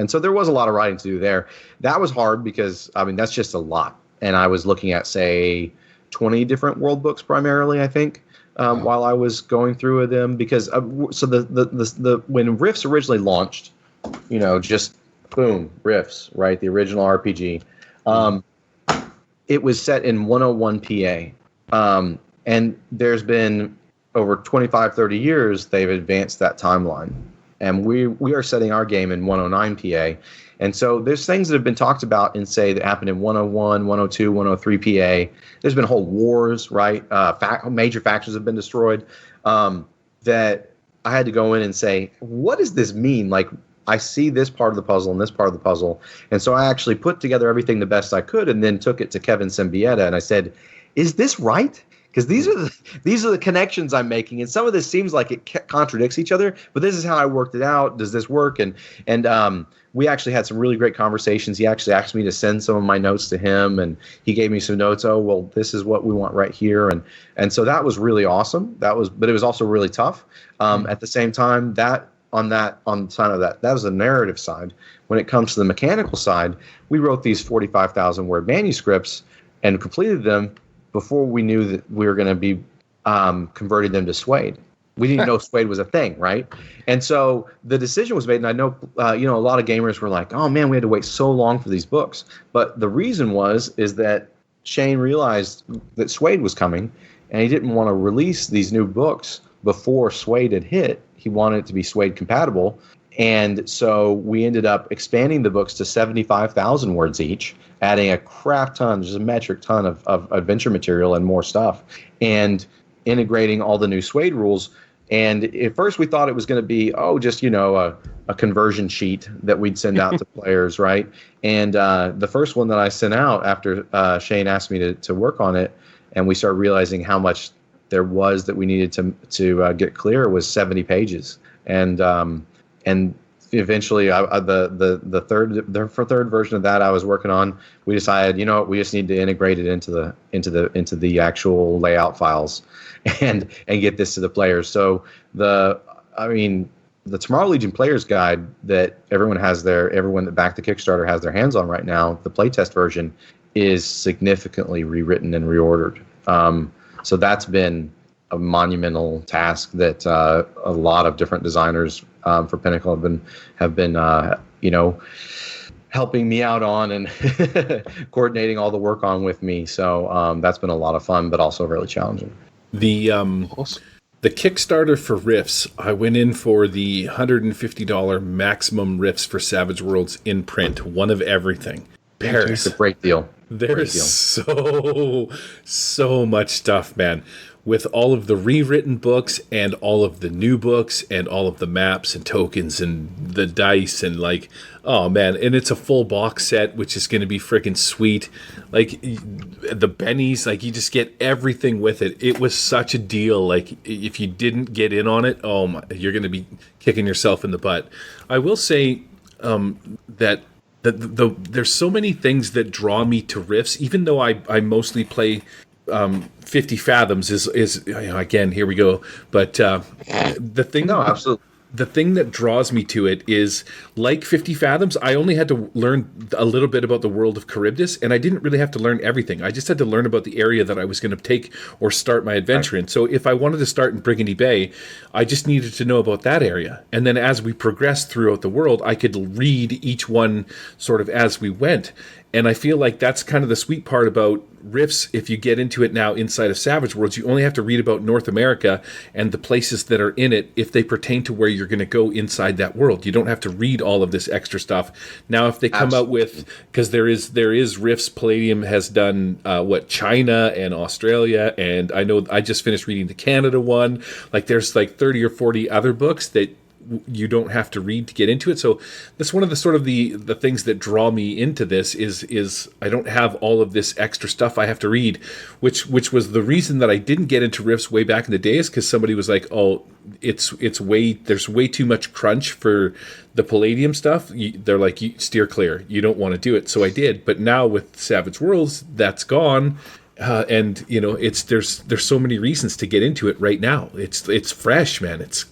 so there was a lot of writing to do there. That was hard because that's just a lot, and I was looking at say 20 different world books primarily, I think, while I was going through them, because the when Rifts originally launched, just boom, Rifts, right? The original RPG. It was set in 101 PA. And there's been over 25, 30 years, they've advanced that timeline. And we are setting our game in 109 PA. And so there's things that have been talked about in, say, that happened in 101, 102, 103 PA. There's been whole wars, right? Major factions have been destroyed. That I had to go in and say, what does this mean? Like, I see this part of the puzzle and this part of the puzzle. And so I actually put together everything the best I could and then took it to Kevin Sembieta and I said, is this right? Because these are the connections I'm making, and some of this seems like it contradicts each other. But this is how I worked it out. Does this work? And we actually had some really great conversations. He actually asked me to send some of my notes to him, and he gave me some notes. Oh, well, this is what we want right here, and so that was really awesome. But it was also really tough. At the same time, on the side of that was the narrative side. When it comes to the mechanical side, we wrote these 45,000 word manuscripts and completed them before we knew that we were going to be converting them to Suede. We didn't know Suede was a thing, right? And so the decision was made, and I know a lot of gamers were like, oh man, we had to wait so long for these books. But the reason is that Shane realized that Suede was coming, and he didn't want to release these new books before Suede had hit. He wanted it to be Suede compatible. And so we ended up expanding the books to 75,000 words each, adding a crap ton, just a metric ton of adventure material and more stuff, and integrating all the new Suede rules. And at first we thought it was going to be, just, a conversion sheet that we'd send out to players, right? And the first one that I sent out after Shane asked me to work on it, and we started realizing how much there was that we needed to get clear, was 70 pages. And eventually, the third version of that I was working on, we decided, you know what, we just need to integrate it into the actual layout files, and get this to the players. So the Tomorrow Legion Player's Guide that everyone that backed the Kickstarter has their hands on right now, the playtest version, is significantly rewritten and reordered. So that's been a monumental task that a lot of different designers for Pinnacle have been helping me out on and coordinating all the work on with me. So that's been a lot of fun, but also really challenging. Awesome. The Kickstarter for Rifts, I went in for the $150 maximum Rifts for Savage Worlds in print, one of everything. Paris. It's a great deal. There's so much stuff, man. With all of the rewritten books and all of the new books and all of the maps and tokens and the dice and like, oh man, and it's a full box set, which is going to be freaking sweet. Like the bennies, like you just get everything with it. It was such a deal. Like if you didn't get in on it, oh my, you're going to be kicking yourself in the butt. I will say that there's so many things that draw me to Rifts, even though I mostly play 50 Fathoms is again, here we go. But the thing, no, absolutely. The thing that draws me to it is, like 50 Fathoms, I only had to learn a little bit about the world of Charybdis, and I didn't really have to learn everything. I just had to learn about the area that I was going to take or start my adventure in. So if I wanted to start in Brigandy Bay, I just needed to know about that area. And then as we progressed throughout the world, I could read each one sort of as we went. And I feel like that's kind of the sweet part about Rifts. If you get into it now inside of Savage Worlds, you only have to read about North America and the places that are in it if they pertain to where you're going to go inside that world. You don't have to read all of this extra stuff. Now, if they come out with, because there is Rifts, Palladium has done China and Australia, and I know I just finished reading the Canada one. Like there's like 30 or 40 other books that you don't have to read to get into it. So that's one of the sort of the things that draw me into this is I don't have all of this extra stuff I have to read, which was the reason that I didn't get into Rifts way back in the day, is because somebody was like, oh, there's way too much crunch for the Palladium stuff. They're like, you steer clear. You don't want to do it. So I did. But now with Savage Worlds, that's gone. And there's so many reasons to get into it right now. It's fresh, man. It's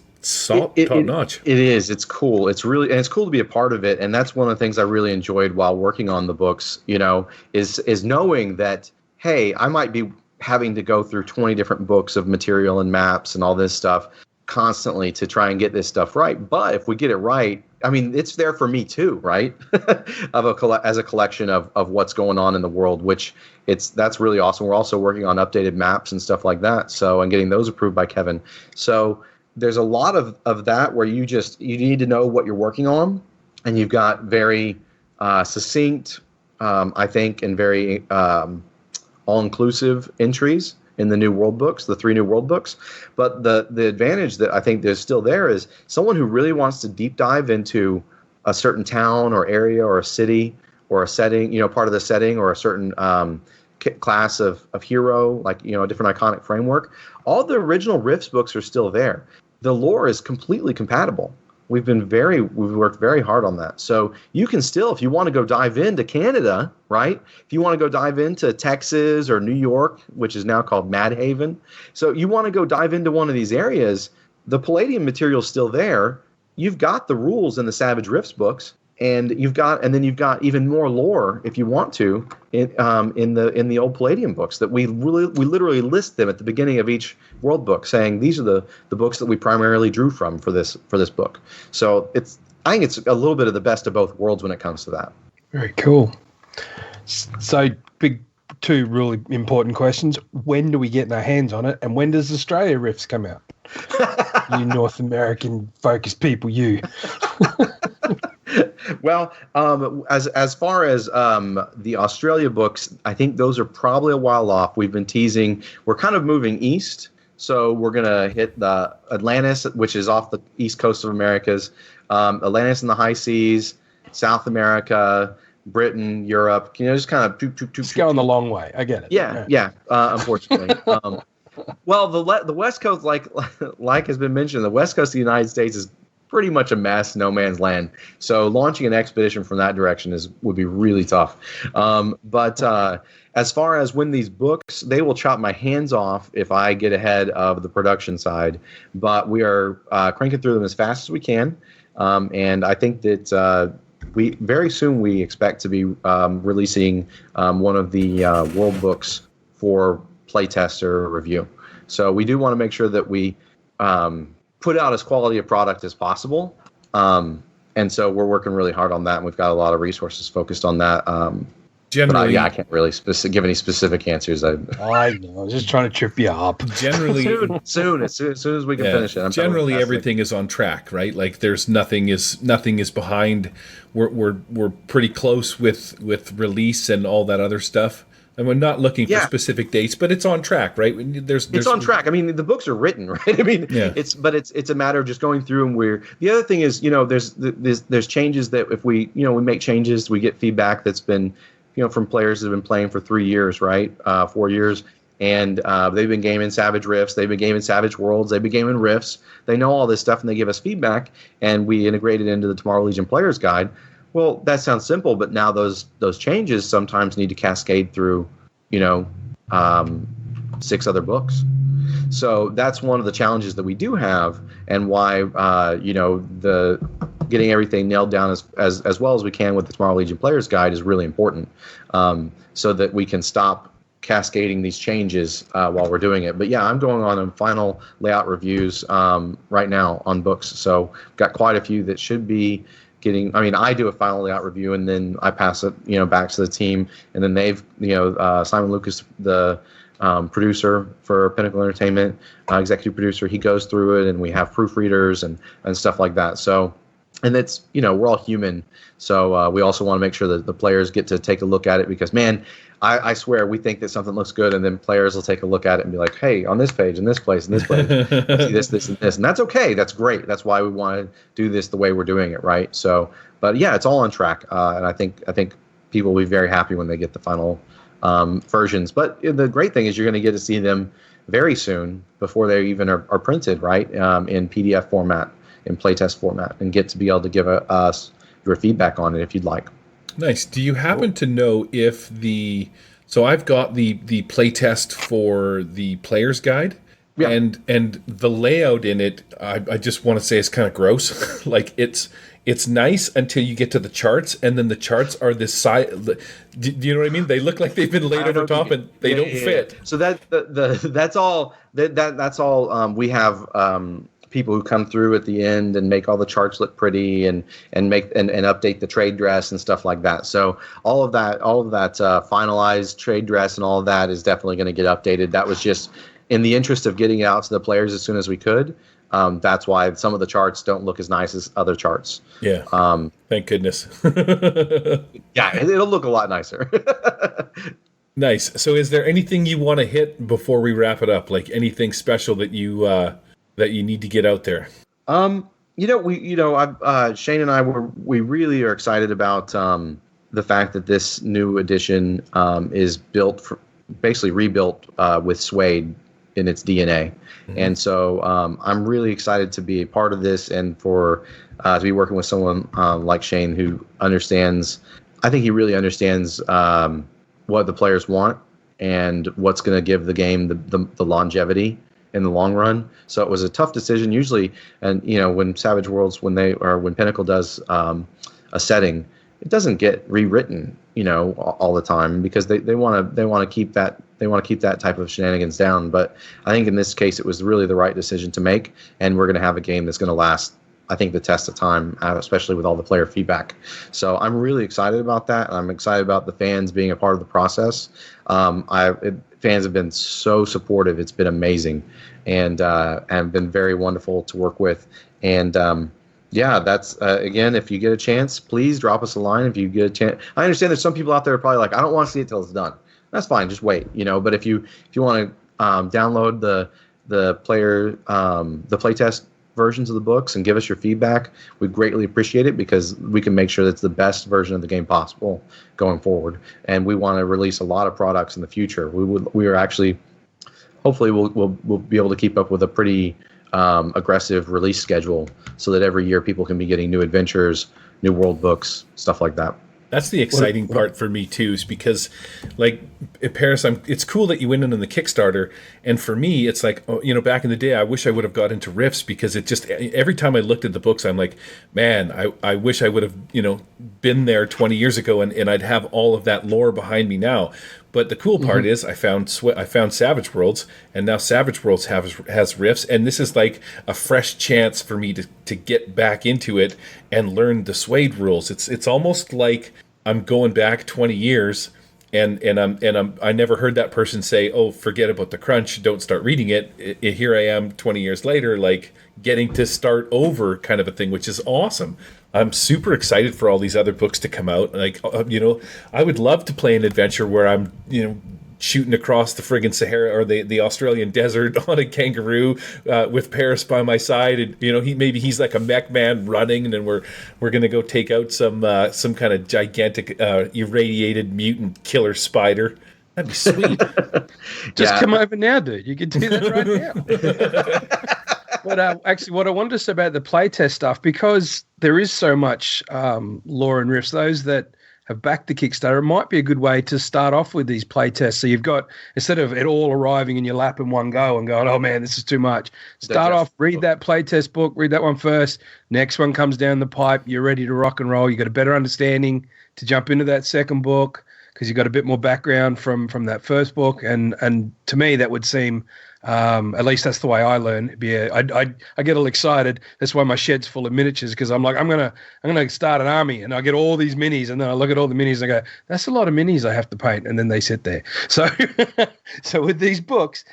top notch. It is. It's cool. It's cool to be a part of it. And that's one of the things I really enjoyed while working on the books, is knowing that, hey, I might be having to go through 20 different books of material and maps and all this stuff constantly to try and get this stuff right. But if we get it right, I mean, it's there for me too, right? As a collection of what's going on in the world, that's really awesome. We're also working on updated maps and stuff like that. So, and getting those approved by Kevin. So there's a lot of that where you need to know what you're working on, and you've got very succinct, I think, and very all-inclusive entries in the new world books, the 3 new world books. But the advantage that I think there's still there is someone who really wants to deep dive into a certain town or area or a city or a setting, part of the setting, or a certain class of hero, like, a different iconic framework. All the original Rifts books are still there. The lore is completely compatible. We've worked very hard on that. So you can still, if you want to go dive into Canada, right? If you want to go dive into Texas or New York, which is now called Mad Haven. So you want to go dive into one of these areas, the Palladium material is still there. You've got the rules in the Savage Rifts books, and then you've got even more lore if you want to in the old Palladium books that we literally list them at the beginning of each world book, saying these are the books that we primarily drew from for this book. So I think it's a little bit of the best of both worlds when it comes to that. Very cool. So big 2 really important questions. When do we get our hands on it, and when does Australia Rifts come out? You North American focused people, you. Well, as far as the Australia books, I think those are probably a while off. We've been teasing. We're kind of moving east, so we're gonna hit the Atlantis, which is off the east coast of Americas, Atlantis in the high seas, South America, Britain, Europe. Just kind of It's going the long way. I get it. Yeah. Unfortunately. Well, the West Coast, like has been mentioned, the West Coast of the United States is pretty much a mess, no man's land. So launching an expedition from that direction would be really tough. But as far as when these books, they will chop my hands off if I get ahead of the production side. But we are cranking through them as fast as we can. And I think that we very soon we expect to be releasing one of the world books for playtest or review. So we do want to make sure that we put out as quality a product as possible. And so we're working really hard on that, and we've got a lot of resources focused on that. Generally, but I can't really give any specific answers. I know. I was just trying to trip you up. Generally, soon as we can finish it. Generally, everything is on track, right? Like there's nothing is behind. We're pretty close with release and all that other stuff. And we're not looking for specific dates, but it's on track, right? It's on track. I mean, the books are written, right? I mean, it's a matter of just going through and the other thing is, there's changes that if we make changes, we get feedback that's been, from players that have been playing for 3 years, right? 4 years. And they've been gaming Savage Rifts. They've been gaming Savage Worlds. They've been gaming Rifts. They know all this stuff and they give us feedback, and we integrate it into the Tomorrow Legion Player's Guide. Well, that sounds simple, but now those changes sometimes need to cascade through, 6 other books. So that's one of the challenges that we do have, and why the getting everything nailed down as well as we can with the Tomorrow Legion Player's Guide is really important, so that we can stop cascading these changes while we're doing it. But yeah, I'm going on final layout reviews right now on books, so got quite a few that should be getting. I mean, I do a final layout review and then I pass it, back to the team, and then they've, Simon Lucas, the producer for Pinnacle Entertainment, executive producer, he goes through it, and we have proofreaders and stuff like that. So, and it's, we're all human, so we also want to make sure that the players get to take a look at it, because man, I swear we think that something looks good, and then players will take a look at it and be like, hey, on this page, in this place, see this, and this. And that's okay. That's great. That's why we want to do this the way we're doing it, right? So, but yeah, it's all on track. And I think people will be very happy when they get the final versions. But the great thing is you're going to get to see them very soon, before they even are printed, right, in PDF format, in playtest format, and get to be able to give us your feedback on it if you'd like. Nice. Do you happen to know if so I've got the playtest for the Player's Guide, and the layout in it, I just want to say it's kind of gross. Like it's nice until you get to the charts, and then the charts are this side. Do you know what I mean? They look like they've been laid over top, and they don't fit. So that's all. That's all. We have people who come through at the end and make all the charts look pretty, and make and update the trade dress and stuff like that. So all of that finalized trade dress and all of that is definitely going to get updated. That was just in the interest of getting it out to the players as soon as we could. That's why some of the charts don't look as nice as other charts. Yeah. Thank goodness. Yeah, it'll look a lot nicer. Nice. So is there anything you want to hit before we wrap it up? Like anything special that you need to get out there? Shane and I we really are excited about the fact that this new edition is basically rebuilt with Suede in its DNA. Mm-hmm. And so I'm really excited to be a part of this, and for to be working with someone like Shane, who understands. I think he really understands what the players want and what's going to give the game the longevity in the long run. So it was a tough decision. Usually, and when Savage Worlds, when Pinnacle does a setting, it doesn't get rewritten, all the time, because they want to keep that type of shenanigans down. But I think in this case, it was really the right decision to make, and we're going to have a game that's going to last, I think, the test of time, especially with all the player feedback. So I'm really excited about that. I'm excited about the fans being a part of the process. Fans have been so supportive. It's been amazing, and been very wonderful to work with. And that's again, if you get a chance, please drop us a line. If you get a chance, I understand there's some people out there who are probably like, I don't want to see it till it's done. That's fine. Just wait, But if you want to download the playtest versions of the books and give us your feedback, we'd greatly appreciate it, because we can make sure that's the best version of the game possible going forward. And we want to release a lot of products in the future. We are actually, hopefully we'll be able to keep up with a pretty aggressive release schedule so that every year people can be getting new adventures, new world books, stuff like that. That's the exciting part for me too, is because, like, Paris, it's cool that you went in on the Kickstarter, and for me, it's like, back in the day, I wish I would have got into Rifts, because it just, every time I looked at the books, I'm like, man, I wish I would have, been there 20 years ago, and I'd have all of that lore behind me now. But the cool part is, I found Savage Worlds, and now Savage Worlds has Rifts, and this is like a fresh chance for me to get back into it and learn the Suede rules. It's almost like I'm going back 20 years, and I never heard that person say, "Oh, forget about the crunch, don't start reading it." Here I am 20 years later, like getting to start over, kind of a thing, which is awesome. I'm super excited for all these other books to come out. Like, I would love to play an adventure where I'm, shooting across the friggin' Sahara or the Australian desert on a kangaroo with Paris by my side, and he's like a mech man running, and then we're gonna go take out some kind of gigantic irradiated mutant killer spider. That'd be sweet. Just come over now, dude. You can do that right now. But actually, what I wanted to say about the playtest stuff, because there is so much lore and riffs, those that have backed the Kickstarter, it might be a good way to start off with these playtests. So you've got, instead of it all arriving in your lap in one go and going, oh man, this is too much, start off, read that playtest book, read that one first. Next one comes down the pipe, you're ready to rock and roll. You got a better understanding to jump into that second book because you've got a bit more background from that first book. And to me, that would seem, at least that's the way I learn. I get all excited. That's why my shed's full of miniatures, because I'm like, I'm gonna start an army, and I get all these minis, and then I look at all the minis and I go, that's a lot of minis I have to paint, and then they sit there. So, so with these books,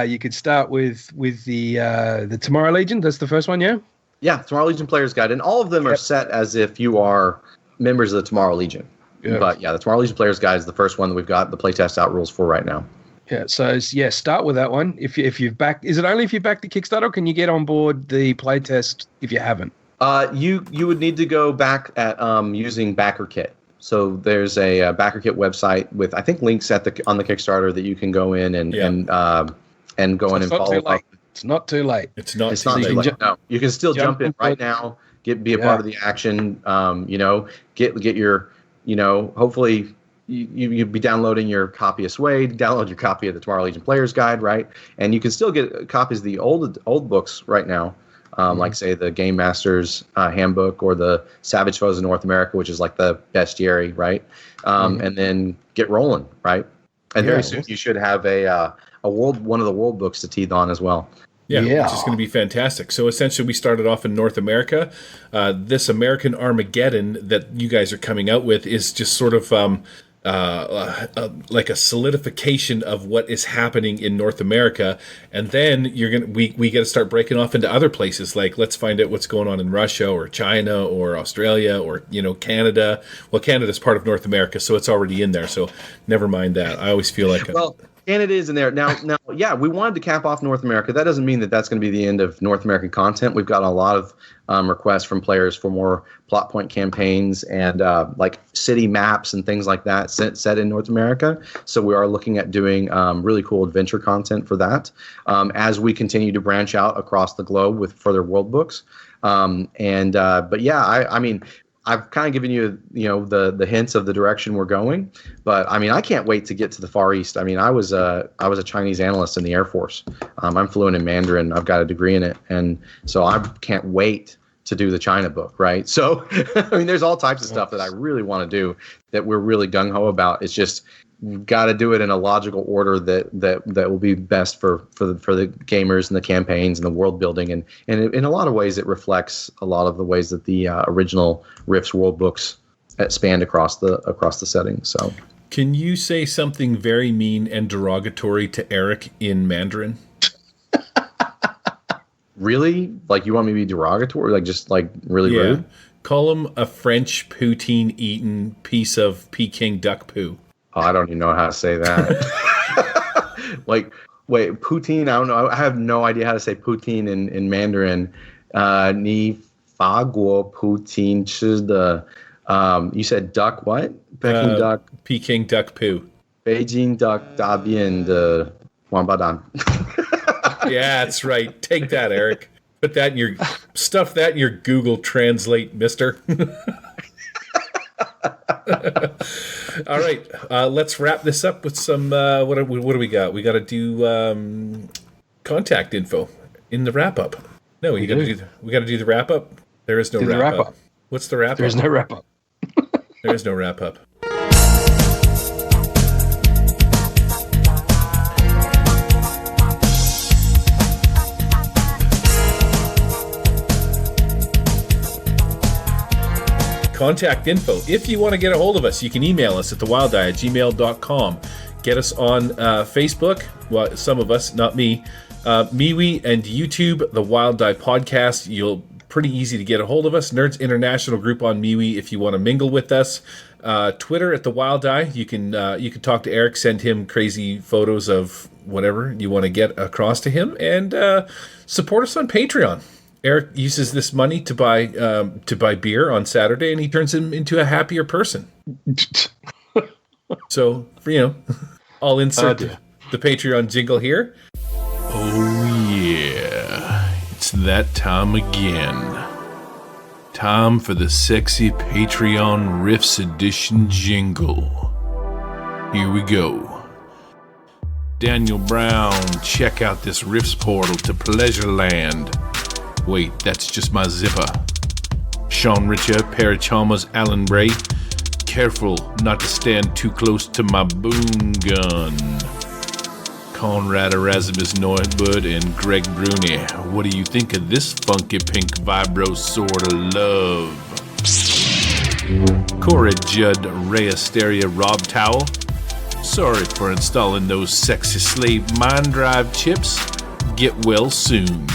you could start with the Tomorrow Legion. That's the first one, yeah. Yeah, Tomorrow Legion Player's Guide, and all of them are set as if you are members of the Tomorrow Legion. Yeah. But yeah, the Tomorrow Legion Player's Guide is the first one that we've got the playtest out rules for right now. Yeah, so yeah, start with that one. If you've backed, is it only if you've backed the Kickstarter, or can you get on board the playtest if you haven't? You would need to go back at using BackerKit. So there's a BackerKit website with, I think, links on the Kickstarter that you can go in and go in and follow up. It's not too late. It's not too late. No, you can still jump in right now. Be a part of the action. Get your, hopefully. You'd be downloading your copy of Suede, download your copy of the Tomorrow Legion Player's Guide, right? And you can still get copies of the old books right now, like, say, the Game Master's Handbook or the Savage Foes of North America, which is like the bestiary, right? And then get rolling, right? And very soon you should have one of the world books to teeth on as well. Yeah, which is going to be fantastic. So essentially, we started off in North America. This American Armageddon that you guys are coming out with is just sort of like a solidification of what is happening in North America, and then we got to start breaking off into other places. Like, let's find out what's going on in Russia or China or Australia or Canada. Well, Canada's part of North America, so it's already in there. So never mind that. I always feel like Canada is in there now. Yeah, we wanted to cap off North America. That doesn't mean that that's going to be the end of North American content. We've got a lot of requests from players for more plot point campaigns and like city maps and things like that set in North America. So we are looking at doing really cool adventure content for that as we continue to branch out across the globe with further world books. But yeah, I mean, I've kind of given you, the hints of the direction we're going, but I mean, I can't wait to get to the Far East. I mean, I was a Chinese analyst in the Air Force. I'm fluent in Mandarin. I've got a degree in it, and so I can't wait to do the China book, right? So, I mean, there's all types of stuff that I really want to do that we're really gung ho about. It's just, we've got to do it in a logical order that will be best for the gamers and the campaigns and the world building, and in a lot of ways it reflects a lot of the ways that the original Rifts world books spanned across the setting. So, can you say something very mean and derogatory to Eric in Mandarin? Really? Like, you want me to be derogatory? Like, just like really rude? Call him a French poutine-eating piece of Peking duck poo. Oh, I don't even know how to say that. Like, wait, poutine? I don't know. I have no idea how to say poutine in Mandarin. Ni fa guo poutine chi de. You said duck what? Peking duck. Peking duck poo. Beijing duck da bian de Wangbadan. Yeah, that's right. Take that, Eric. Put that in your stuff. That in your Google Translate, Mister. All right, let's wrap this up with some. What do we got? We got to do contact info in the wrap up. No, we got to do the wrap up. There is no wrap up. What's the wrap up? There is no wrap up. There is no wrap up. Contact info. If you want to get a hold of us, you can email us at thewildeye@gmail.com. Get us on Facebook. Well, some of us, not me. MeWe and YouTube, The Wild Die Podcast. Pretty easy to get a hold of us. Nerds International group on MeWe if you want to mingle with us. Twitter at The Wild Die. You can talk to Eric, send him crazy photos of whatever you want to get across to him, and support us on Patreon. Eric uses this money to buy beer on Saturday, and he turns him into a happier person. So, I'll insert the Patreon jingle here. Oh, yeah. It's that time again. Time for the sexy Patreon Riffs Edition jingle. Here we go. Daniel Brown, check out this Riffs portal to Pleasureland. Wait, that's just my zipper. Sean Richer, Parachalmers, Alan Bray. Careful not to stand too close to my boom gun. Conrad Erasmus Neubert and Greg Bruni. What do you think of this funky pink vibro sort of love? Corey Judd, Ray Asteria, Rob Towell. Sorry for installing those sexy slave mind drive chips. Get well soon.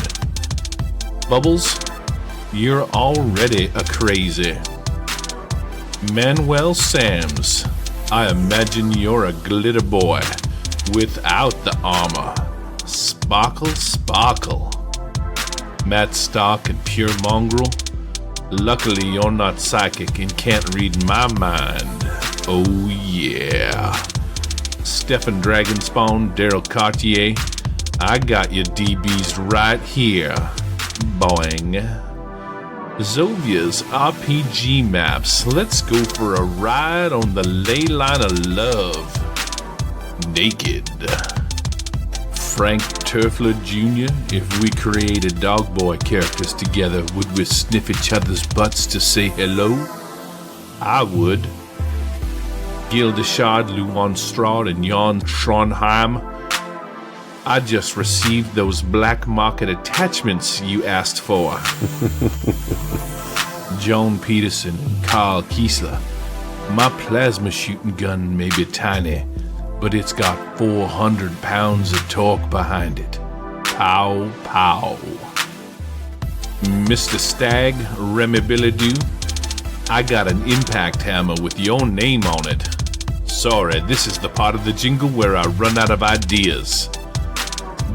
Bubbles, you're already a crazy. Manuel Sams, I imagine you're a glitter boy without the armor. Sparkle. Matt Stock and Pure Mongrel, luckily you're not psychic and can't read my mind. Oh yeah. Stefan Dragonspawn, Daryl Cartier, I got your DBs right here. Boing. Zovia's RPG maps. Let's go for a ride on the ley line of love. Naked. Frank Turfler Jr., if we created Dog Boy characters together, would we sniff each other's butts to say hello? I would. Gildeshard, Luan Straught, and Jan Trondheim. I just received those black market attachments you asked for. Joan Peterson and Carl Kiesler. My plasma shooting gun may be tiny, but it's got 400 pounds of torque behind it. Pow, pow. Mr. Stagg, Remy Billadou. I got an impact hammer with your name on it. Sorry, this is the part of the jingle where I run out of ideas.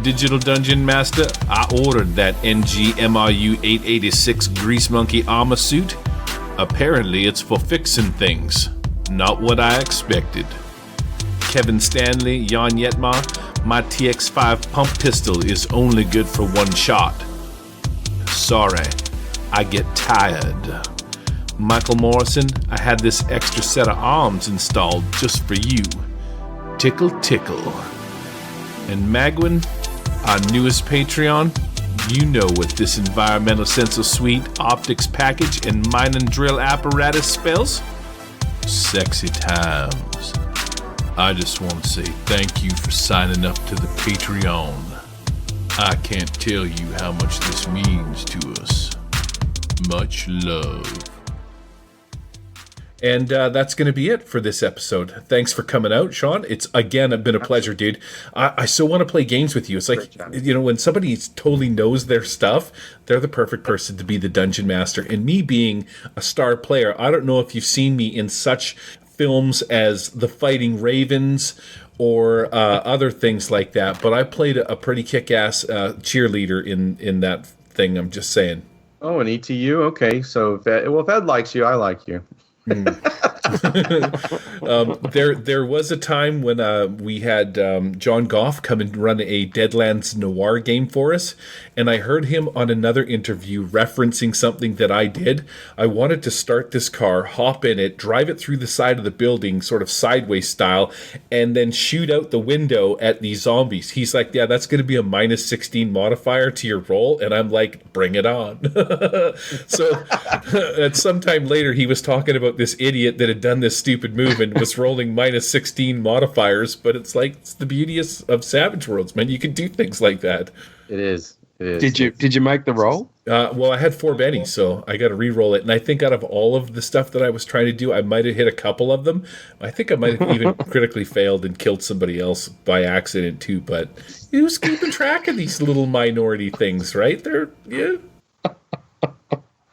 Digital Dungeon Master, I ordered that NG MRU 886 Grease Monkey armor suit. Apparently it's for fixing things. Not what I expected. Kevin Stanley, Jan Yetmar, my TX5 pump pistol is only good for one shot. Sorry, I get tired. Michael Morrison, I had this extra set of arms installed just for you. Tickle, tickle. And Magwin, our newest Patreon, you know what this environmental sensor suite, optics package, and mine and drill apparatus spells? Sexy times. I just want to say thank you for signing up to the Patreon. I can't tell you how much this means to us. Much love. And that's going to be it for this episode. Thanks for coming out, Sean. It's, again, been a pleasure, dude. I so want to play games with you. It's like, when somebody totally knows their stuff, they're the perfect person to be the dungeon master. And me being a star player, I don't know if you've seen me in such films as The Fighting Ravens or other things like that, but I played a pretty kick-ass cheerleader in that thing, I'm just saying. Oh, an ETU? Okay, so if Ed likes you, I like you. There was a time when we had John Goff come and run a Deadlands Noir game for us, and I heard him on another interview referencing something that I did. I wanted to start this car, hop in it, drive it through the side of the building, sort of sideways style, and then shoot out the window at these zombies. He's like, yeah, that's going to be a minus 16 modifier to your roll, and I'm like, bring it on. So at some time later, he was talking about this idiot that had done this stupid move and was rolling minus 16 modifiers, but it's like, it's the beauty of Savage Worlds, man. You can do things like that. It is. It is. Did you make the roll? Well, I had 4 bennies, so I got to re-roll it. And I think out of all of the stuff that I was trying to do, I might have hit a couple of them. I think I might have even critically failed and killed somebody else by accident too. But who's keeping track of these little minority things, right? Yeah.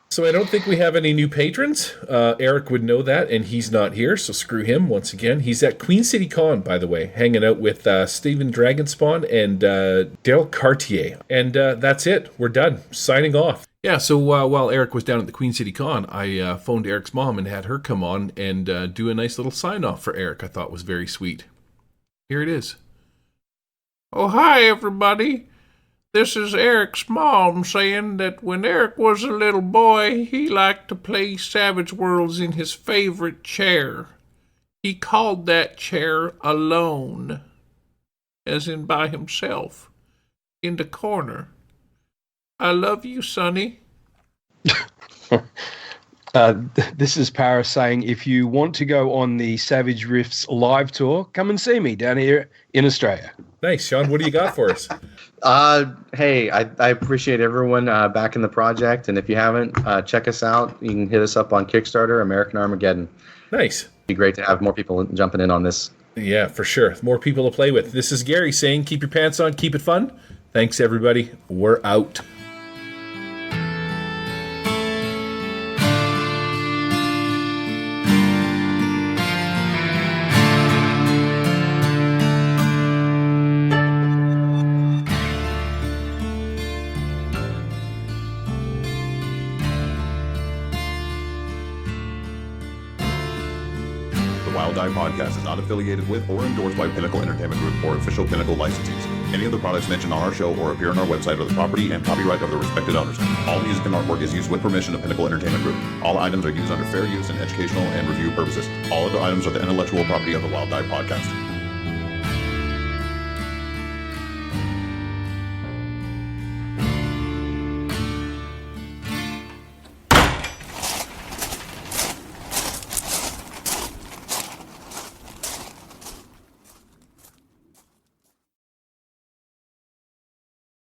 So I don't think we have any new patrons. Eric would know that, and he's not here, so screw him once again. He's at Queen City Con, by the way, hanging out with Stephen Dragonspawn and Daryl Cartier. And that's it. We're done. Signing off. Yeah, so while Eric was down at the Queen City Con, I phoned Eric's mom and had her come on and do a nice little sign-off for Eric I thought was very sweet. Here it is. Oh, hi, everybody. This is Eric's mom saying that when Eric was a little boy, he liked to play Savage Worlds in his favorite chair. He called that chair alone, as in by himself, in the corner. I love you, Sonny. This is Paris saying, if you want to go on the Savage Riffs live tour, come and see me down here in Australia. Nice, Sean. What do you got for us? Hey, I appreciate everyone back in the project, and if you haven't, check us out. You can hit us up on Kickstarter, American Armageddon. Nice. It'd be great to have more people jumping in on this. Yeah, for sure. More people to play with. This is Gary saying, keep your pants on, keep it fun. Thanks, everybody. We're out. Podcast is not affiliated with or endorsed by Pinnacle Entertainment Group or official Pinnacle licensees. Any of the products mentioned on our show or appear on our website are the property and copyright of their respected owners. All music and artwork is used with permission of Pinnacle Entertainment Group. All items are used under fair use and educational and review purposes. All other items are the intellectual property of the Wild Die Podcast.